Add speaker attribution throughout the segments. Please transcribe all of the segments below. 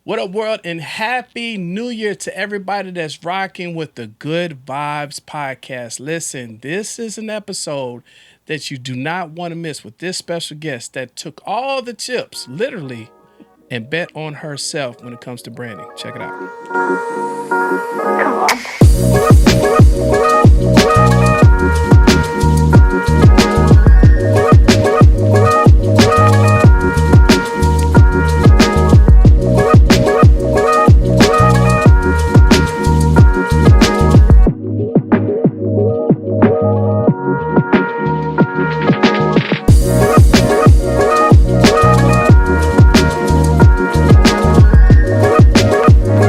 Speaker 1: What up, world, and happy new year to everybody that's rocking with the Good Vibes podcast. Listen, this is an episode that you do not want to miss with this special guest that took all the chips, literally, and bet on herself when it comes to branding. Check it out.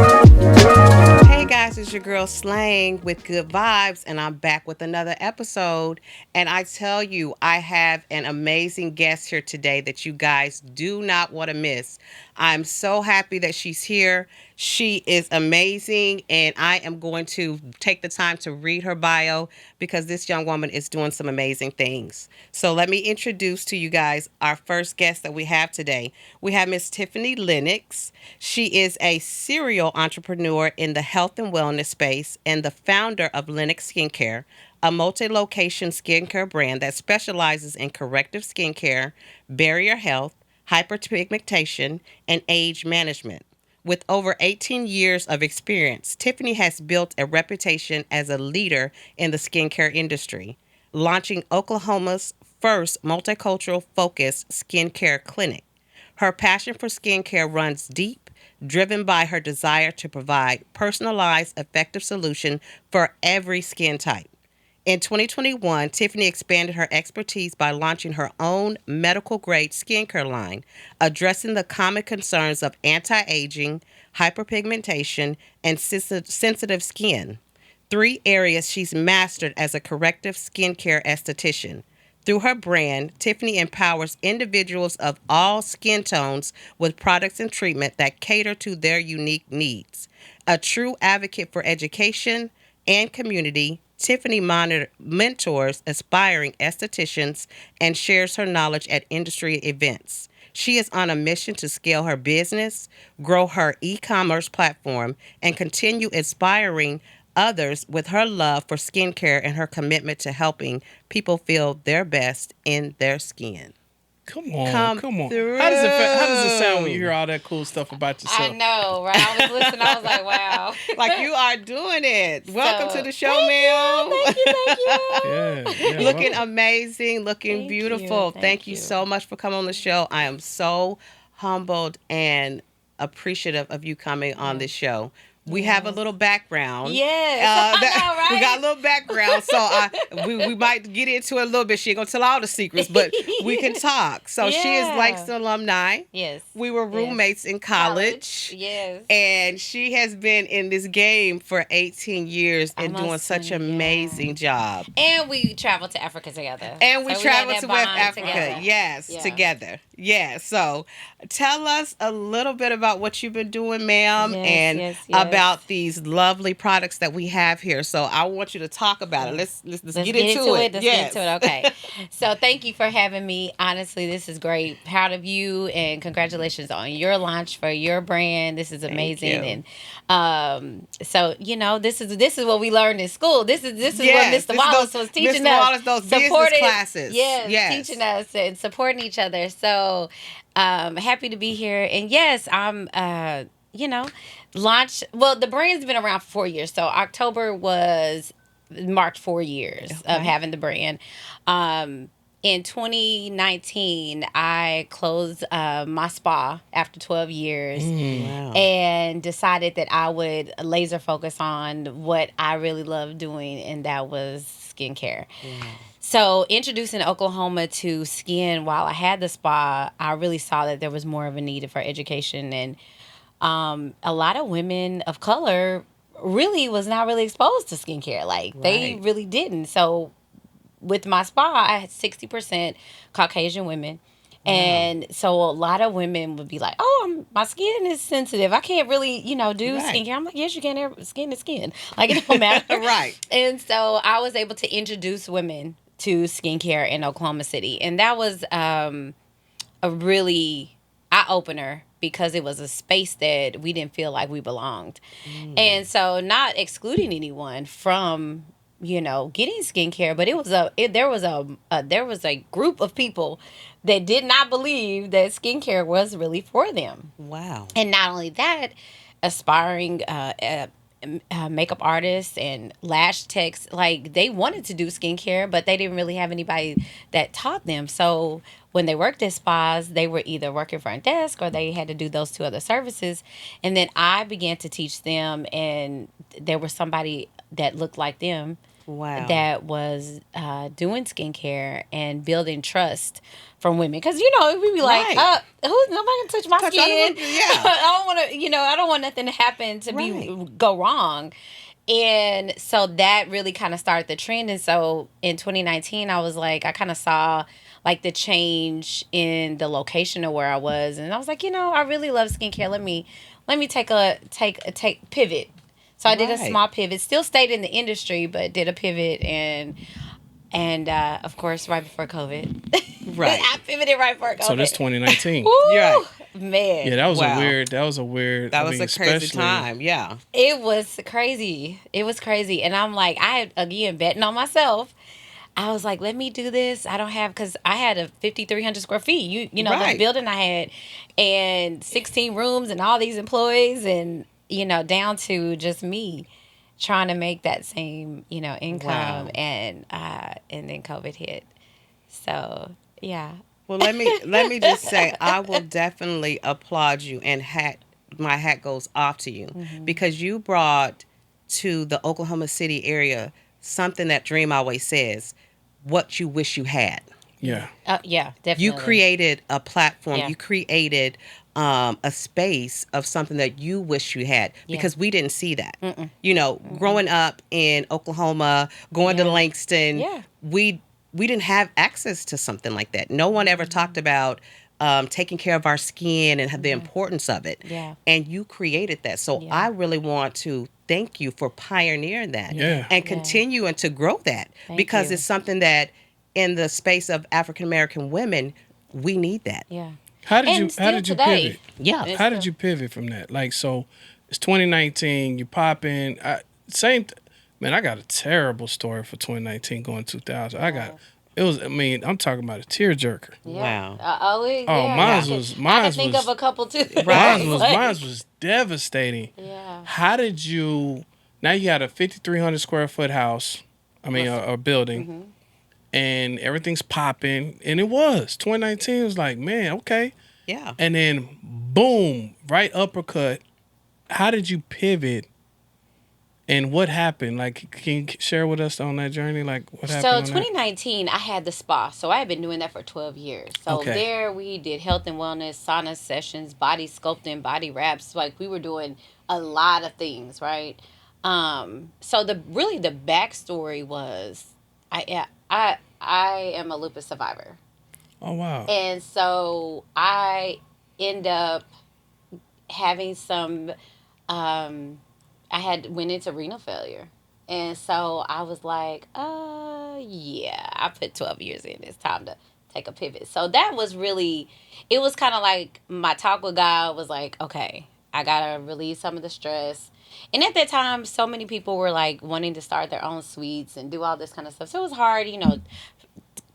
Speaker 2: Hey guys, it's your girl Slang with Good Vibes, and I'm back with another episode. And I tell you, I have an amazing guest here today that you guys do not want to miss. I'm so happy that she's here. She is amazing, and I am going to take the time to read her bio because this young woman is doing some amazing things. So let me introduce to you guys our first guest that we have today. We have Miss Tiffany Lenox. She is a serial entrepreneur in the health and wellness space and the founder of Lenox Skin Care, a multi-location skincare brand that specializes in corrective skincare, barrier health, hyperpigmentation, and age management. With over 18 years of experience, Tiffany has built a reputation as a leader in the skincare industry, launching Oklahoma's first multicultural focused skincare clinic. Her passion for skincare runs deep, driven by her desire to provide personalized, effective solutions for every skin type. In 2021, Tiffany expanded her expertise by launching her own medical-grade skincare line, addressing the common concerns of anti-aging, hyperpigmentation, and sensitive skin. Three areas she's mastered as a corrective skincare esthetician. Through her brand, Tiffany empowers individuals of all skin tones with products and treatment that cater to their unique needs. A true advocate for education and community, Tiffany mentors aspiring estheticians and shares her knowledge at industry events. She is on a mission to scale her business, grow her e-commerce platform, and continue inspiring others with her love for skincare and her commitment to helping people feel their best in their skin.
Speaker 1: Come on,
Speaker 2: Come
Speaker 1: come on.
Speaker 2: through.
Speaker 1: How does it sound when you hear all that cool stuff about yourself?
Speaker 3: I know, right? I was listening. I was like, wow.
Speaker 2: Like you are doing it. Welcome to the show,
Speaker 3: thank
Speaker 2: ma'am.
Speaker 3: You, thank you.
Speaker 1: Yeah,
Speaker 2: Looking amazing, looking
Speaker 3: Thank
Speaker 2: beautiful.
Speaker 3: you,
Speaker 2: Thank
Speaker 3: thank
Speaker 2: you
Speaker 3: you.
Speaker 2: so much for coming on the show. I am so humbled and appreciative of you coming on this show. We have a little background.
Speaker 3: Yes, I know, right?
Speaker 2: We got a little background, so we might get into it a little bit. She ain't gonna tell all the secrets, but we can talk. So she is
Speaker 3: Yeah.
Speaker 2: Langston alumni.
Speaker 3: Yes.
Speaker 2: We were roommates in college.
Speaker 3: Yes.
Speaker 2: And she has been in this game for 18 years and doing
Speaker 3: Almost
Speaker 2: such an
Speaker 3: 20, yeah.
Speaker 2: amazing job.
Speaker 3: And we traveled to Africa together.
Speaker 2: And we
Speaker 3: So
Speaker 2: traveled
Speaker 3: had
Speaker 2: to
Speaker 3: that
Speaker 2: West
Speaker 3: bond
Speaker 2: Africa.
Speaker 3: together.
Speaker 2: Yes,
Speaker 3: Yeah.
Speaker 2: together. Yeah. So tell us a little bit about what you've been doing, ma'am,
Speaker 3: Yes,
Speaker 2: and
Speaker 3: yes, yes.
Speaker 2: about these lovely products that we have here. So I want you to talk about it. Let's
Speaker 3: Let's
Speaker 2: get into it.
Speaker 3: Let's
Speaker 2: Yes.
Speaker 3: get into it. Okay. So thank you for having me. Honestly, this is great. Proud of you and congratulations on your launch for your brand. This is amazing.
Speaker 2: you.
Speaker 3: And so this is what we learned in school. This is
Speaker 2: Yes,
Speaker 3: what
Speaker 2: this
Speaker 3: Mr.
Speaker 2: is
Speaker 3: Wallace
Speaker 2: those-
Speaker 3: was teaching
Speaker 2: Mr.
Speaker 3: us.
Speaker 2: Wallace, those business classes.
Speaker 3: Yes,
Speaker 2: Yes.
Speaker 3: teaching us and supporting each other. So happy to be here. And yes, I'm launched. Well, the brand's been around for 4 years. So October marked 4 years of having the brand. In 2019, I closed my spa after 12 years
Speaker 2: Wow.
Speaker 3: and decided that I would laser focus on what I really love doing, and that was skincare. So introducing Oklahoma to skin while I had the spa, I really saw that there was more of a need for education, and a lot of women of color really was not really exposed to skincare. Like they
Speaker 2: Right.
Speaker 3: really didn't. So with my spa, I had 60% Caucasian women. And so a lot of women would be like, "Oh, my skin is sensitive. I can't really, do
Speaker 2: Right.
Speaker 3: skincare." I'm like, "Yes, you can. Skin is skin. Like it don't matter."
Speaker 2: Right.
Speaker 3: And so I was able to introduce women to skincare in Oklahoma City, and that was a really eye opener because it was a space that we didn't feel like we belonged. And so, not excluding anyone from getting skincare, but there was a group of people that did not believe that skincare was really for them.
Speaker 2: Wow.
Speaker 3: And not only that, aspiring makeup artists and lash techs, like they wanted to do skincare, but they didn't really have anybody that taught them. So when they worked at spas, they were either working front desk or they had to do those two other services. And then I began to teach them, and there was somebody that looked like them
Speaker 2: Wow.
Speaker 3: that was doing skincare and building trust from women. Because, we be like,
Speaker 2: Right.
Speaker 3: who's nobody can touch my skin.
Speaker 2: Yeah.
Speaker 3: I don't want to, I don't want nothing to happen to go wrong. And so that really kind of started the trend. And so in 2019, I was like, I kind of saw like the change in the location of where I was. And I was like, I really love skincare. Let me take pivot. So I did a
Speaker 2: Right.
Speaker 3: small pivot. Still stayed in the industry, but did a pivot, and of course right before COVID.
Speaker 2: Right.
Speaker 3: I pivoted right before COVID.
Speaker 1: So this 2019.
Speaker 3: Woo,
Speaker 2: Right.
Speaker 3: man.
Speaker 1: Yeah, that was
Speaker 2: Wow.
Speaker 1: a weird. That was a weird.
Speaker 2: That
Speaker 1: I
Speaker 2: was
Speaker 1: mean,
Speaker 2: a crazy
Speaker 1: especially-
Speaker 2: time. Yeah.
Speaker 3: It was crazy. It was crazy, and I'm like, I had again betting on myself. I was like, let me do this. I don't have, because I had a 5,300 square feet. You know,
Speaker 2: Right.
Speaker 3: the building I had, and 16 rooms and all these employees, and down to just me trying to make that same income.
Speaker 2: Wow.
Speaker 3: And then COVID hit. So yeah.
Speaker 2: Well, let me just say, I will definitely applaud you, and my hat goes off to you, because you brought to the Oklahoma City area something that Dream always says: what you wish you had.
Speaker 1: Yeah.
Speaker 3: Yeah, definitely.
Speaker 2: You created a platform.
Speaker 3: Yeah.
Speaker 2: You created a space of something that you wish you had, because we didn't see that. Growing up in Oklahoma, going to Langston,
Speaker 3: Yeah.
Speaker 2: we didn't have access to something like that. No one ever talked about taking care of our skin and the importance of it.
Speaker 3: Yeah.
Speaker 2: And you created that. So
Speaker 3: Yeah.
Speaker 2: I really want to thank you for pioneering that
Speaker 1: Yeah.
Speaker 2: and continuing to grow that,
Speaker 3: Thank
Speaker 2: because
Speaker 3: you.
Speaker 2: it's something that in the space of African American women, we need that.
Speaker 3: Yeah.
Speaker 1: How did
Speaker 3: And
Speaker 1: you
Speaker 3: still today.
Speaker 1: pivot?
Speaker 2: Yeah.
Speaker 3: It's
Speaker 1: How did you pivot from that? Like, so it's 2019. You pop in. Man, I got a terrible story for 2019 going 2000. I'm talking about a tearjerker.
Speaker 3: Yeah.
Speaker 2: Wow.
Speaker 1: Mine
Speaker 3: I can think of a couple too.
Speaker 1: Mine
Speaker 3: Like,
Speaker 1: was devastating.
Speaker 3: Yeah.
Speaker 1: How did you? Now you got a 5,300 square foot house. I mean, a building, and everything's popping. And it was 2019. It was like, man, okay.
Speaker 2: Yeah.
Speaker 1: And then boom, right uppercut. How did you pivot? And what happened? Like, can you share with us on that journey? Like, what happened?
Speaker 3: So
Speaker 1: on that?
Speaker 3: 2019, I had the spa. So I had been doing that for 12 years. So
Speaker 1: Okay.
Speaker 3: there we did health and wellness, sauna sessions, body sculpting, body wraps. Like we were doing a lot of things, right? So the backstory was I am a lupus survivor.
Speaker 1: Oh wow.
Speaker 3: And so I end up having some I went into renal failure. And so I was like, yeah, I put 12 years in. It's time to take a pivot. So that was really, it was kind of like my talk with God was like, okay, I got to release some of the stress. And at that time, so many people were like wanting to start their own suites and do all this kind of stuff. So it was hard,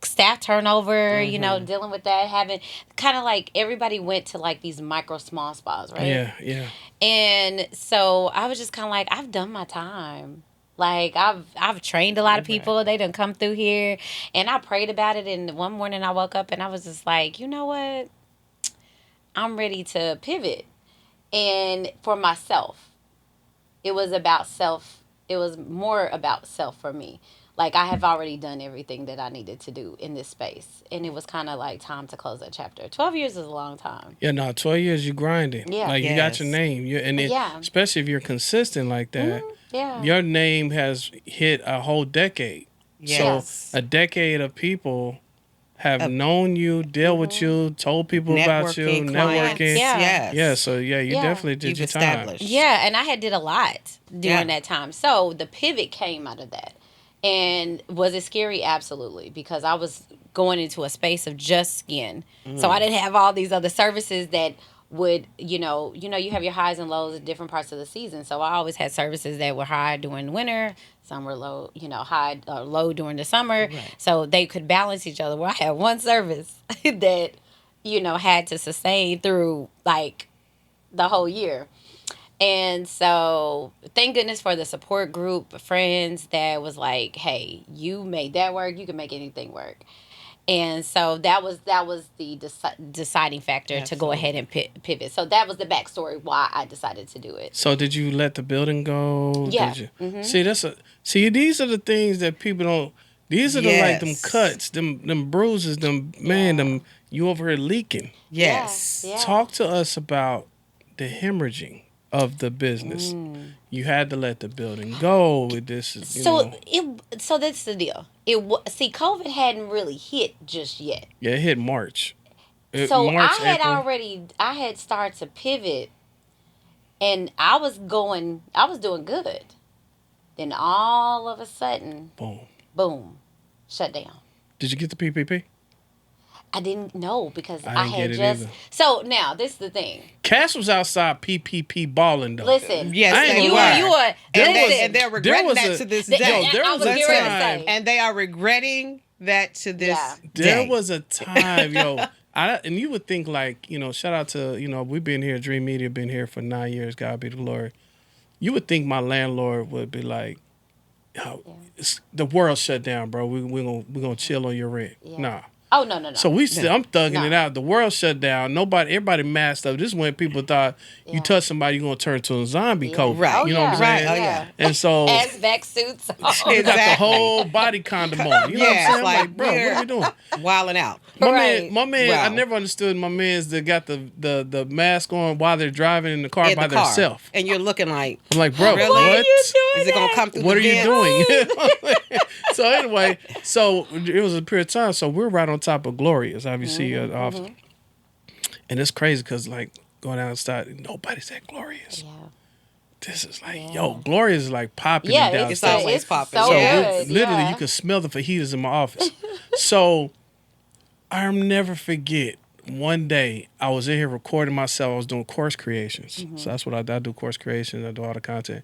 Speaker 3: staff turnover, dealing with that, having kind of like everybody went to like these micro small spas, right?
Speaker 1: Yeah.
Speaker 3: And so I was just kind of like, I've done my time. Like I've trained a lot of people. They done come through here, and I prayed about it. And one morning I woke up and I was just like, you know what? I'm ready to pivot. And for myself, it was about self. It was more about self for me. Like I have already done everything that I needed to do in this space. And it was kind of like time to close that chapter. 12 years is a long time.
Speaker 1: Yeah, no, 12 years you grinding.
Speaker 3: Yeah.
Speaker 1: Like you got your
Speaker 2: Yes.
Speaker 1: name.
Speaker 3: Yeah.
Speaker 1: Especially if you're consistent like that,
Speaker 3: Yeah.
Speaker 1: your name has hit a whole decade.
Speaker 2: Yes.
Speaker 1: So a decade of people have known you, dealt with you, told people about you,
Speaker 2: Networking, clients.
Speaker 1: networking.
Speaker 3: Yeah.
Speaker 2: Yes.
Speaker 1: Yeah, so you
Speaker 3: Yeah.
Speaker 1: definitely did
Speaker 2: You've
Speaker 1: your time.
Speaker 2: established.
Speaker 3: Yeah, and I had did a lot during
Speaker 2: Yeah.
Speaker 3: that time. So the pivot came out of that. And was it scary? Absolutely, because I was going into a space of just skin. So I didn't have all these other services that would, you have your highs and lows at different parts of the season. So I always had services that were high during winter, some were low, high or low during the summer.
Speaker 2: Right.
Speaker 3: So they could balance each other. Well, I had one service that, had to sustain through like the whole year. And so, thank goodness for the support group, friends that was like, "Hey, you made that work. You can make anything work." And so that was the deciding factor to go ahead and pivot. So that was the backstory why I decided to do it.
Speaker 1: So did you let the building go?
Speaker 3: Yeah.
Speaker 1: Did you? See, these are the things that people don't. These are the like them cuts, them bruises, them you over here leaking.
Speaker 2: Yes.
Speaker 3: Yeah.
Speaker 1: Talk to us about the hemorrhaging of the business. You had to let the building go. This is
Speaker 3: So that's the deal. COVID hadn't really hit just yet.
Speaker 1: Yeah, it hit March.
Speaker 3: April. I had started to pivot, and I was doing good. Then all of a sudden, boom, shut down.
Speaker 1: Did you get the PPP?
Speaker 3: I didn't know because
Speaker 1: I didn't get it either.
Speaker 3: So now this is the thing.
Speaker 1: Cass was outside PPP balling though.
Speaker 3: Listen,
Speaker 2: yes,
Speaker 3: you were,
Speaker 2: and they're regretting that to this day.
Speaker 1: There was a time,
Speaker 2: and they are regretting that to this day.
Speaker 1: There was a time, and you would think like, shout out to, we've been here, Dream Media been here for 9 years, God be the glory. You would think my landlord would be like, the world shut down, bro. We're gonna chill on your rent.
Speaker 3: Yeah.
Speaker 1: Nah.
Speaker 3: Oh no.
Speaker 1: So I'm thugging it out. The world shut down. Everybody masked up. This is when people thought you touch somebody, you're gonna turn to a zombie COVID.
Speaker 2: Right.
Speaker 1: You know what I'm saying?
Speaker 2: Oh yeah.
Speaker 1: And so
Speaker 3: Hazmat suits.
Speaker 1: you got the whole body condom on. You know what I'm saying? Like, bro, what are you doing?
Speaker 2: Wilding out.
Speaker 1: My man,
Speaker 2: Wow.
Speaker 1: I never understood my mans that got the mask on while they're driving in the car by themselves.
Speaker 2: And you're looking like,
Speaker 1: I'm like, bro,
Speaker 2: really?
Speaker 1: what?
Speaker 2: Is it gonna come through?
Speaker 1: What
Speaker 2: the
Speaker 1: are you
Speaker 2: vents?
Speaker 1: doing? So anyway, it was a period of time. So we're right on top of Glorious, obviously, off. And it's crazy because like going outside, nobody's at Glorious.
Speaker 3: Yeah.
Speaker 1: This is like, Glorious is like popping downstairs.
Speaker 2: It's always popping.
Speaker 3: So good.
Speaker 1: Literally, you could smell the fajitas in my office. So I'll never forget. One day I was in here recording myself. I was doing course creations. So that's what I do. I do course creations. I do all the content.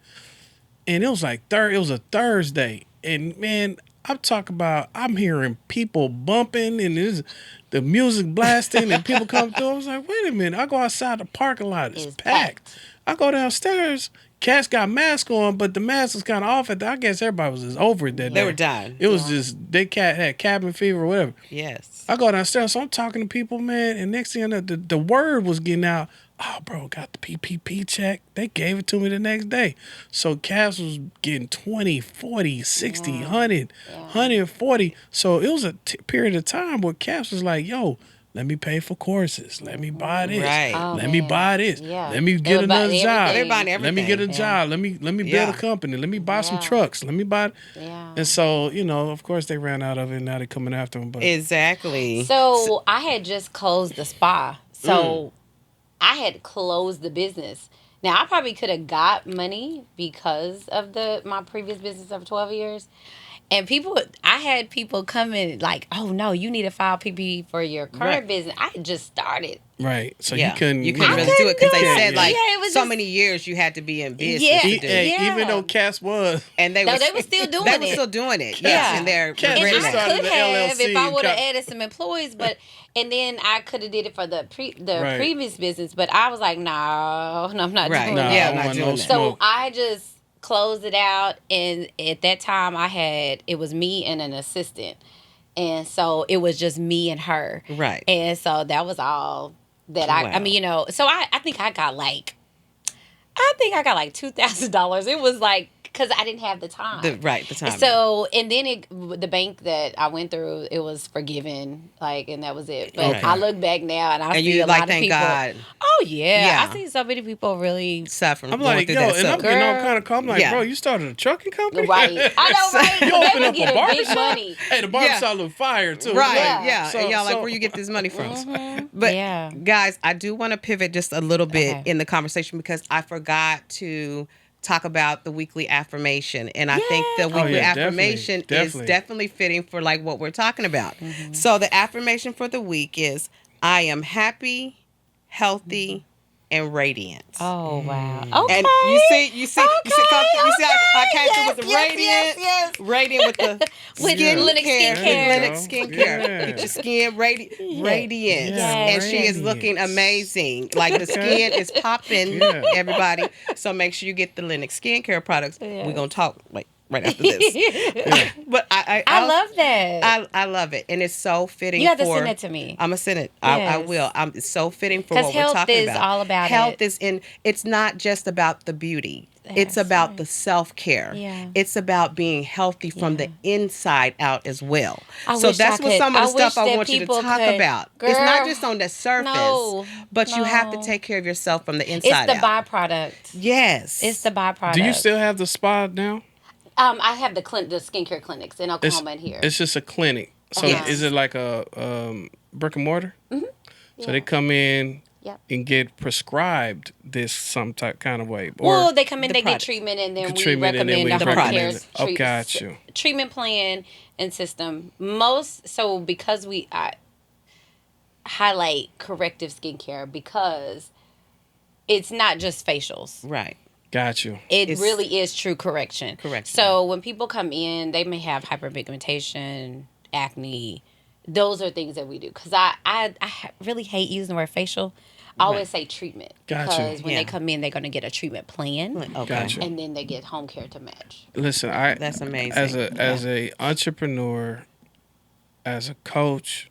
Speaker 1: And it was like it was a Thursday. And man, I'm hearing people bumping and the music blasting and people come through. I was like, wait a minute. I go outside the parking lot. It's packed. I go downstairs. Cats got masks on, but the mask was kind of off. I guess everybody was just over it that day.
Speaker 2: They were dying.
Speaker 1: It was just, had cabin fever or whatever.
Speaker 2: Yes.
Speaker 1: I go downstairs, so I'm talking to people, man, and next thing I know, the word was getting out. Oh, bro, got the PPP check. They gave it to me the next day. So Cass was getting 20, 40, 60, 100, 140. So it was a period of time where Cass was like, yo, let me pay for courses. Let me buy this.
Speaker 2: Right.
Speaker 1: Let me buy this.
Speaker 3: Yeah.
Speaker 1: Let me get another job.
Speaker 2: They're buying everything.
Speaker 1: Let me get a job. Let me build a company. Let me buy some trucks. Let me buy.
Speaker 3: Yeah.
Speaker 1: And so, of course they ran out of it. Now they're coming after them. But
Speaker 2: Exactly.
Speaker 3: So I had just closed the spa. So I had closed the business. Now I probably could have got money because of my previous business of 12 years. And I had people come in like, oh no, you need to file PP for your current business. I had just started.
Speaker 1: Right. So you couldn't
Speaker 2: really do it because they said like
Speaker 3: it was
Speaker 2: so many years you had to be in business.
Speaker 3: Yeah.
Speaker 2: To do it.
Speaker 1: Even though Cass was.
Speaker 2: And they
Speaker 3: No,
Speaker 2: were
Speaker 3: they were still doing
Speaker 2: They
Speaker 3: it.
Speaker 2: were still doing it.
Speaker 3: Yeah.
Speaker 2: Yes. And they're
Speaker 1: Cass
Speaker 3: And
Speaker 1: just
Speaker 3: I
Speaker 1: started
Speaker 3: could
Speaker 1: the
Speaker 3: have
Speaker 1: LLC
Speaker 3: if I would have
Speaker 1: and
Speaker 3: added some employees, and then I could have did it for the
Speaker 1: Right.
Speaker 3: previous business. But I was like, no, I'm not
Speaker 2: Right.
Speaker 3: doing
Speaker 1: Nah,
Speaker 3: that.
Speaker 2: Yeah,
Speaker 1: I
Speaker 2: I'm not
Speaker 1: want
Speaker 2: doing
Speaker 1: no
Speaker 2: that.
Speaker 3: So
Speaker 1: smoke.
Speaker 3: I just closed it out, and at that time it was me and an assistant, and so it was just me and her.
Speaker 2: Right.
Speaker 3: And so that was all that
Speaker 2: Wow.
Speaker 3: I mean, so I think I got like $2,000. It was like, because I didn't have the time.
Speaker 2: The time.
Speaker 3: So, and then the bank that I went through, it was forgiven, and that was it. But
Speaker 1: Okay.
Speaker 3: I look back now and I see
Speaker 2: you
Speaker 3: a lot of
Speaker 2: thank
Speaker 3: people.
Speaker 2: God.
Speaker 3: Oh yeah.
Speaker 2: Yeah.
Speaker 3: I see so many people really.
Speaker 2: Suffering.
Speaker 1: I'm
Speaker 2: going
Speaker 1: like,
Speaker 2: through
Speaker 1: yo,
Speaker 2: that
Speaker 1: and I'm
Speaker 2: stuff.
Speaker 1: getting all
Speaker 3: Girl.
Speaker 1: kind of calm. I'm like,
Speaker 2: Yeah.
Speaker 1: bro, you started a trucking company?
Speaker 3: Right. I know, right?
Speaker 1: You
Speaker 3: They
Speaker 1: opened
Speaker 3: were
Speaker 1: up a
Speaker 3: getting big
Speaker 1: barbershop?
Speaker 3: money.
Speaker 1: Hey, the barbershop look fire, too.
Speaker 2: Right,
Speaker 3: Yeah.
Speaker 2: yeah.
Speaker 1: So-
Speaker 2: and y'all like,
Speaker 1: so-
Speaker 2: where you get this money from? But
Speaker 3: Yeah.
Speaker 2: guys, I do want to pivot just a little bit
Speaker 3: Okay.
Speaker 2: in the conversation because I forgot to talk about the weekly affirmation. And I think the
Speaker 3: Yeah.
Speaker 2: weekly
Speaker 1: yeah,
Speaker 2: affirmation is
Speaker 1: definitely.
Speaker 2: definitely fitting for like what we're talking about. So the affirmation for the week is I am happy, healthy, and radiant.
Speaker 3: Oh wow.
Speaker 2: And
Speaker 3: Okay.
Speaker 2: you see, I came through with the radiant,
Speaker 3: yes.
Speaker 2: radiant with the
Speaker 3: With
Speaker 2: skin
Speaker 3: Lenox Skin
Speaker 2: care,
Speaker 3: Care.
Speaker 2: Lenox Skin Care.
Speaker 1: Yeah.
Speaker 2: Get your skin radiant,
Speaker 1: Yeah,
Speaker 2: and she is looking
Speaker 1: radiance.
Speaker 2: amazing. Like the skin is popping,
Speaker 1: Yeah.
Speaker 2: everybody. So make sure you get the Lenox Skin Care products.
Speaker 3: Yeah.
Speaker 2: We're gonna talk like right after this.
Speaker 1: Yeah.
Speaker 2: But
Speaker 3: I love that.
Speaker 2: I love it, and it's so fitting.
Speaker 3: You have to
Speaker 2: for,
Speaker 3: send it to me.
Speaker 2: I'm gonna send it. I
Speaker 3: Yes.
Speaker 2: will. It's so fitting for
Speaker 3: 'Cause
Speaker 2: what we're
Speaker 3: health
Speaker 2: talking
Speaker 3: is
Speaker 2: about.
Speaker 3: all about
Speaker 2: health
Speaker 3: it.
Speaker 2: is in. It's not just about the beauty. It's
Speaker 3: Yes,
Speaker 2: about
Speaker 3: right.
Speaker 2: the self care.
Speaker 3: Yeah.
Speaker 2: It's about being healthy from the inside out as well.
Speaker 3: I
Speaker 2: So
Speaker 3: wish
Speaker 2: that's
Speaker 3: I
Speaker 2: what
Speaker 3: could-
Speaker 2: some of
Speaker 3: I
Speaker 2: the stuff
Speaker 3: wish
Speaker 2: I
Speaker 3: that
Speaker 2: want you to
Speaker 3: people
Speaker 2: talk
Speaker 3: could-
Speaker 2: about. It's not
Speaker 3: Girl,
Speaker 2: just on the surface,
Speaker 3: no,
Speaker 2: but you have to
Speaker 3: no.
Speaker 2: take care of yourself from the
Speaker 3: It's
Speaker 2: inside
Speaker 3: the
Speaker 2: out.
Speaker 3: byproduct.
Speaker 2: Yes,
Speaker 3: It's the byproduct.
Speaker 1: Do you still have the spa now?
Speaker 3: I have the skincare clinics in
Speaker 1: It's,
Speaker 3: Oklahoma and here.
Speaker 1: it's just a clinic. So
Speaker 2: Yes.
Speaker 1: is it like a brick and mortar? So
Speaker 3: Yeah.
Speaker 1: they come in
Speaker 3: Yep.
Speaker 1: and get prescribed this some type kind of way.
Speaker 3: Well, they come in,
Speaker 2: the
Speaker 3: they
Speaker 2: products.
Speaker 3: get treatment, and then
Speaker 1: Get
Speaker 3: we
Speaker 1: treatment, and then
Speaker 3: recommend
Speaker 1: we
Speaker 3: a home
Speaker 2: recommend
Speaker 3: care
Speaker 2: it.
Speaker 1: Oh, got you.
Speaker 3: treatment plan and system. So because I highlight corrective skincare because it's not just facials.
Speaker 2: right.
Speaker 1: Got you.
Speaker 3: It
Speaker 2: It's-
Speaker 3: really is true correction.
Speaker 2: Correction.
Speaker 3: So when people come in, they may have hyperpigmentation, acne. Those are things that we do. Because really hate using the word facial. I always say treatment.
Speaker 1: Gotcha.
Speaker 3: Because when
Speaker 2: Yeah.
Speaker 3: they come in, they're going to get a treatment plan.
Speaker 2: Okay.
Speaker 1: Gotcha.
Speaker 3: And then they get home care to match.
Speaker 1: Listen,
Speaker 2: That's amazing.
Speaker 1: As a entrepreneur, as a coach,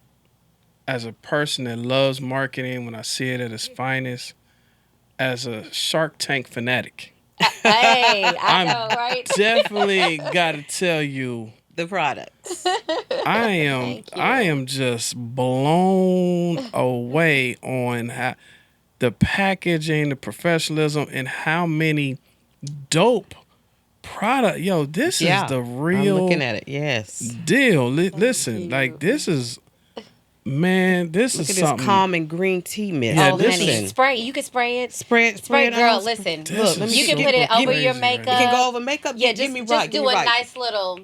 Speaker 1: as a person that loves marketing when I see it at its finest, as a Shark Tank fanatic,
Speaker 3: Hey, I
Speaker 1: I'm
Speaker 3: know, right?
Speaker 1: definitely got to tell you,
Speaker 2: The products.
Speaker 3: Thank you.
Speaker 1: I am just blown away on how the packaging, the professionalism, and how many dope product. Yo, this
Speaker 2: Yeah.
Speaker 1: is the
Speaker 2: I'm
Speaker 1: real
Speaker 2: looking at it. Yes.
Speaker 1: deal. Listen,
Speaker 3: you.
Speaker 1: like this is, man, this
Speaker 2: Look
Speaker 1: is
Speaker 2: at this
Speaker 1: something.
Speaker 2: calming green tea mist.
Speaker 1: Yeah,
Speaker 3: Oh,
Speaker 1: this
Speaker 3: honey,
Speaker 1: is-
Speaker 3: spray. You can spray it.
Speaker 2: Spray it.
Speaker 3: Spray,
Speaker 2: it
Speaker 3: girl.
Speaker 2: on.
Speaker 3: Listen,
Speaker 1: This
Speaker 2: Look, let
Speaker 1: is
Speaker 2: me
Speaker 3: you can
Speaker 2: get-
Speaker 3: put it
Speaker 1: super
Speaker 3: over
Speaker 1: crazy
Speaker 3: your
Speaker 1: right
Speaker 3: makeup.
Speaker 1: now.
Speaker 2: You can go over makeup.
Speaker 3: Yeah,
Speaker 2: Get me
Speaker 3: just
Speaker 2: right.
Speaker 3: do
Speaker 2: Get me
Speaker 3: a
Speaker 2: right.
Speaker 3: nice little.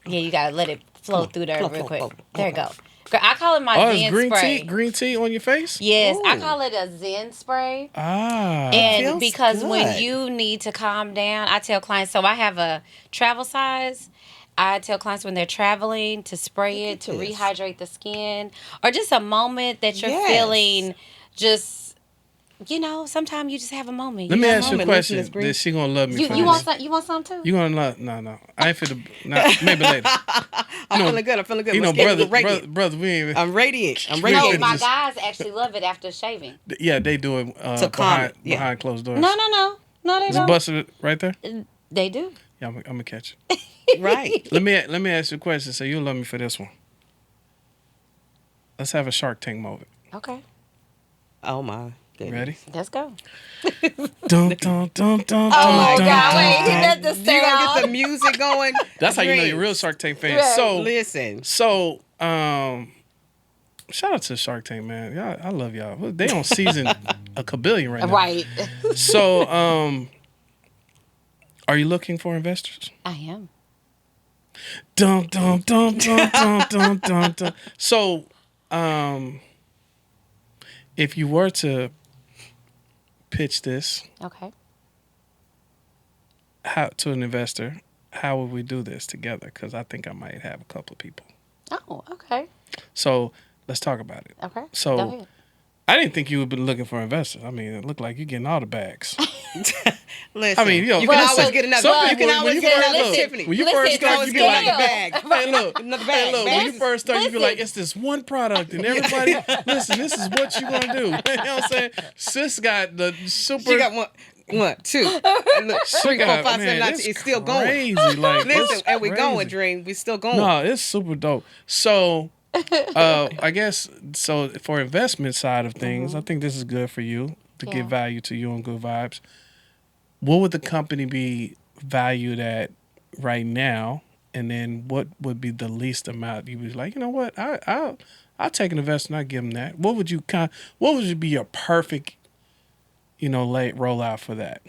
Speaker 3: Yeah, you gotta let it flow through there
Speaker 2: flow,
Speaker 3: real
Speaker 2: flow,
Speaker 3: quick.
Speaker 2: flow.
Speaker 3: There you go. Girl, I call it my
Speaker 1: Oh, it's
Speaker 3: Zen
Speaker 1: green
Speaker 3: spray.
Speaker 1: tea, green tea on your face.
Speaker 3: Yes, I
Speaker 2: Ooh.
Speaker 3: call it a Zen spray.
Speaker 1: Ah,
Speaker 3: And
Speaker 2: feels
Speaker 3: because when
Speaker 2: good.
Speaker 3: you need to calm down, I tell clients, so I have a travel size. I tell clients when they're traveling to spray it, to
Speaker 2: Look at this.
Speaker 3: rehydrate the skin, or just a moment that you're
Speaker 2: Yes.
Speaker 3: feeling just, sometimes you just have a moment.
Speaker 1: let me
Speaker 3: have
Speaker 1: ask you a
Speaker 2: moment,
Speaker 1: question.
Speaker 2: listen to this green-
Speaker 1: Is she gonna love me
Speaker 3: You,
Speaker 1: for
Speaker 3: you
Speaker 1: this?
Speaker 3: want some? You want some too?
Speaker 1: You gonna love? No. I ain't finna. Maybe later.
Speaker 2: I'm
Speaker 1: know-
Speaker 2: feeling good. I'm feeling good.
Speaker 1: You
Speaker 2: My
Speaker 1: know,
Speaker 2: skin
Speaker 1: brother,
Speaker 2: is radiant.
Speaker 1: brother, we ain't even.
Speaker 2: I'm radiant. I'm
Speaker 1: We
Speaker 3: no,
Speaker 1: finna
Speaker 2: radiant.
Speaker 3: my
Speaker 1: just-
Speaker 3: guys actually love it after shaving.
Speaker 1: Yeah, they do it
Speaker 2: To calm it, yeah.
Speaker 1: behind closed doors.
Speaker 3: No, they
Speaker 1: Is it
Speaker 3: don't.
Speaker 1: busted right there?
Speaker 3: They do.
Speaker 1: Yeah, I'm gonna catch it.
Speaker 2: Right.
Speaker 1: Let me ask you a question. So you love me for this one. Let's have a Shark Tank moment.
Speaker 3: Okay,
Speaker 2: Oh my goodness.
Speaker 1: Ready?
Speaker 3: let's go.
Speaker 1: Dun, dun, dun, dun,
Speaker 3: Oh
Speaker 1: dun,
Speaker 3: my
Speaker 1: dun,
Speaker 3: God!
Speaker 1: dun,
Speaker 3: Wait, he
Speaker 1: dun.
Speaker 3: let the
Speaker 2: You gonna get the
Speaker 3: sound.
Speaker 2: music going?
Speaker 1: That's how you know
Speaker 2: Dreams.
Speaker 1: you're a real Shark Tank fan.
Speaker 3: Right.
Speaker 2: Listen.
Speaker 1: So, shout out to Shark Tank, man. Y'all, I love y'all. They on season a kabillion right now.
Speaker 3: Right.
Speaker 1: So, are you looking for investors?
Speaker 3: I am.
Speaker 1: Dum dum dum dum dum dum dum dum. So, if you were to pitch this
Speaker 3: Okay.
Speaker 1: to an investor, how would we do this together? Because I think I might have a couple of people.
Speaker 3: Oh, okay.
Speaker 1: So let's talk about it.
Speaker 3: Okay.
Speaker 1: So-
Speaker 3: Go ahead.
Speaker 1: I didn't think you would be looking for investors. I mean, it looked like you're getting all the bags.
Speaker 2: Listen.
Speaker 1: I mean, yo,
Speaker 2: you can
Speaker 1: listen,
Speaker 2: always get another.
Speaker 1: some
Speaker 2: You
Speaker 1: people,
Speaker 2: can always
Speaker 1: when you
Speaker 2: get
Speaker 1: first
Speaker 2: another
Speaker 1: look,
Speaker 2: Tiffany.
Speaker 1: when you
Speaker 3: Listen,
Speaker 1: first start,
Speaker 3: it's
Speaker 1: you be
Speaker 3: on
Speaker 1: like,
Speaker 3: scale.
Speaker 2: bag.
Speaker 1: hey, look,
Speaker 2: Another
Speaker 1: hey,
Speaker 2: bag.
Speaker 1: look. When you
Speaker 2: Bags.
Speaker 1: first start, you be like,
Speaker 3: Listen.
Speaker 1: it's this one product, and everybody, listen, this is what you gonna do. You know what I'm saying? Sis got the super.
Speaker 2: She got one, two, and look,
Speaker 1: she
Speaker 2: 3, 4,
Speaker 1: got-
Speaker 2: 5, 7,
Speaker 1: man,
Speaker 2: 9,
Speaker 1: it's
Speaker 2: 10. It's still going.
Speaker 1: Crazy, like
Speaker 2: Listen,
Speaker 1: it's
Speaker 2: and we going,
Speaker 1: crazy.
Speaker 2: Dream. We still going.
Speaker 1: No, it's super dope. So, I guess so for investment side of things, I think this is good for you to
Speaker 3: Yeah.
Speaker 1: give value to you and good vibes. What would the company be valued at right now, and then what would be the least amount you would like? You know what? I'll take an investment. I give them that. What would you be your perfect, late rollout for that?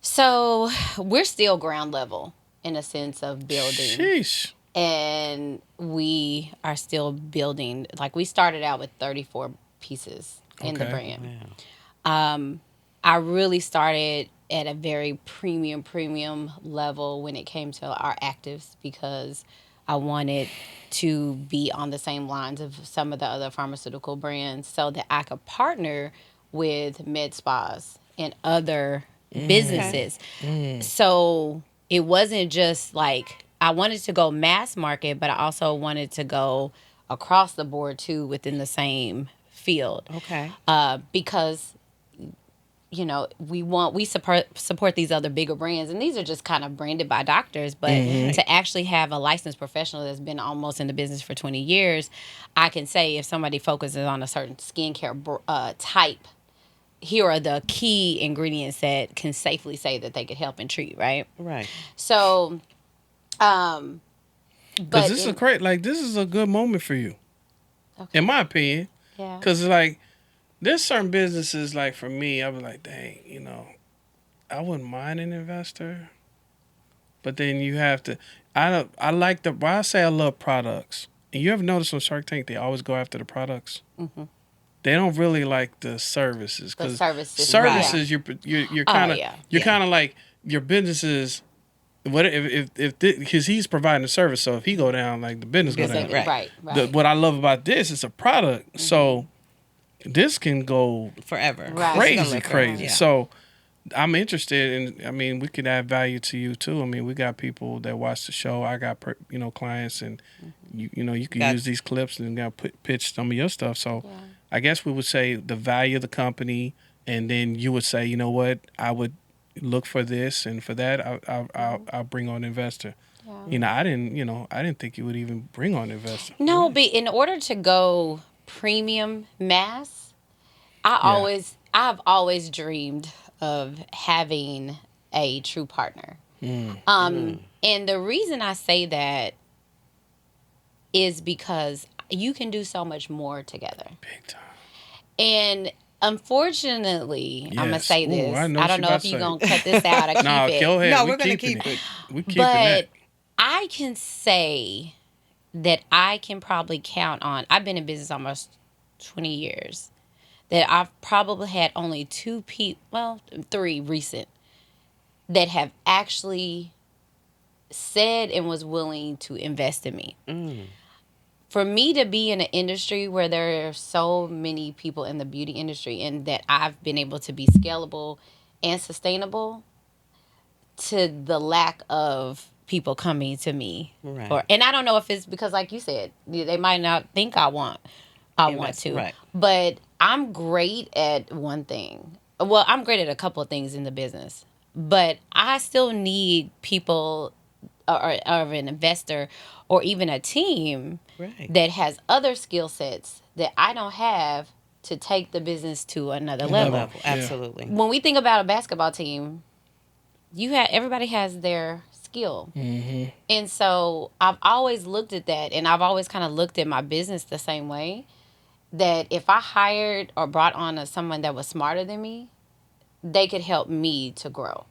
Speaker 3: So we're still ground level in a sense of building.
Speaker 1: Sheesh.
Speaker 3: And we are still building. Like we started out with 34 pieces in the
Speaker 1: Okay.
Speaker 3: brand. I really started at a very premium level when it came to our actives because I wanted to be on the same lines of some of the other pharmaceutical brands so that I could partner with med spas and other businesses. So it wasn't just like I wanted to go mass market, but I also wanted to go across the board too within the same field.
Speaker 2: Okay.
Speaker 3: Because we support these other bigger brands, and these are just kind of branded by doctors, but to actually have a licensed professional that's been almost in the business for 20 years, I can say if somebody focuses on a certain skincare type, here are the key ingredients that can safely say that they could help and treat, right?
Speaker 2: Right.
Speaker 3: So,
Speaker 1: Because
Speaker 3: but
Speaker 1: this is great. Like, this is a good moment for you, in my opinion.
Speaker 3: yeah.
Speaker 1: Because, like, there's certain businesses, like, for me, I was like, dang, I wouldn't mind an investor. But then you have to, I like why I say I love products. And you ever notice on Shark Tank, they always go after the products?
Speaker 3: Mm-hmm.
Speaker 1: They don't really like the services.
Speaker 3: The
Speaker 1: Because
Speaker 3: services,
Speaker 1: services, you're kind of,
Speaker 3: yeah.
Speaker 1: you're kind of like, your business is, what if because he's providing a service, so if he go down, like the business go down.
Speaker 2: Right.
Speaker 3: Right.
Speaker 1: What I love about this is a product, so this can go
Speaker 2: Forever.
Speaker 3: Right.
Speaker 1: crazy,
Speaker 2: It's gonna live
Speaker 1: crazy.
Speaker 2: forever. Yeah.
Speaker 1: So I'm interested in. I mean, we could add value to you too. I mean, we got people that watch the show. I got clients, and you can use these clips and pitch some of your stuff. So I guess we would say the value of the company, and then you would say, you know what, I would look for this, and for that, I'll bring on an investor.
Speaker 3: Yeah.
Speaker 1: I didn't think you would even bring on an investor.
Speaker 3: No, but in order to go premium mass, I've always dreamed of having a true partner. And the reason I say that is because you can do so much more together.
Speaker 1: Big time.
Speaker 3: And unfortunately, I'm gonna
Speaker 1: Yes.
Speaker 3: say
Speaker 1: Ooh,
Speaker 3: this.
Speaker 1: I know
Speaker 3: I
Speaker 1: what
Speaker 3: don't
Speaker 1: you
Speaker 3: know
Speaker 1: about
Speaker 3: if
Speaker 1: to
Speaker 3: you're
Speaker 1: say.
Speaker 3: gonna cut this out or keep
Speaker 1: No,
Speaker 3: it.
Speaker 1: go ahead.
Speaker 2: No,
Speaker 1: We
Speaker 2: we're gonna
Speaker 1: keeping
Speaker 2: keep it.
Speaker 1: We keeping
Speaker 3: But
Speaker 1: that.
Speaker 3: I can say that I can probably count on. I've been in business almost 20 years. That I've probably had only three recent that have actually said and was willing to invest in me. For me to be in an industry where there are so many people in the beauty industry and that I've been able to be scalable and sustainable to the lack of people coming to me.
Speaker 2: Right.
Speaker 3: And I don't know if it's because, like you said, they might not think I want to.
Speaker 2: Right.
Speaker 3: But I'm great at one thing. Well, I'm great at a couple of things in the business. But I still need people or an investor or even a team
Speaker 2: Right.
Speaker 3: that has other skill sets that I don't have to take the business to another level.
Speaker 2: Absolutely.
Speaker 3: When we think about a basketball team, everybody has their skill. And so I've always looked at that, and I've always kind of looked at my business the same way, that if I hired or brought on someone that was smarter than me, they could help me to grow.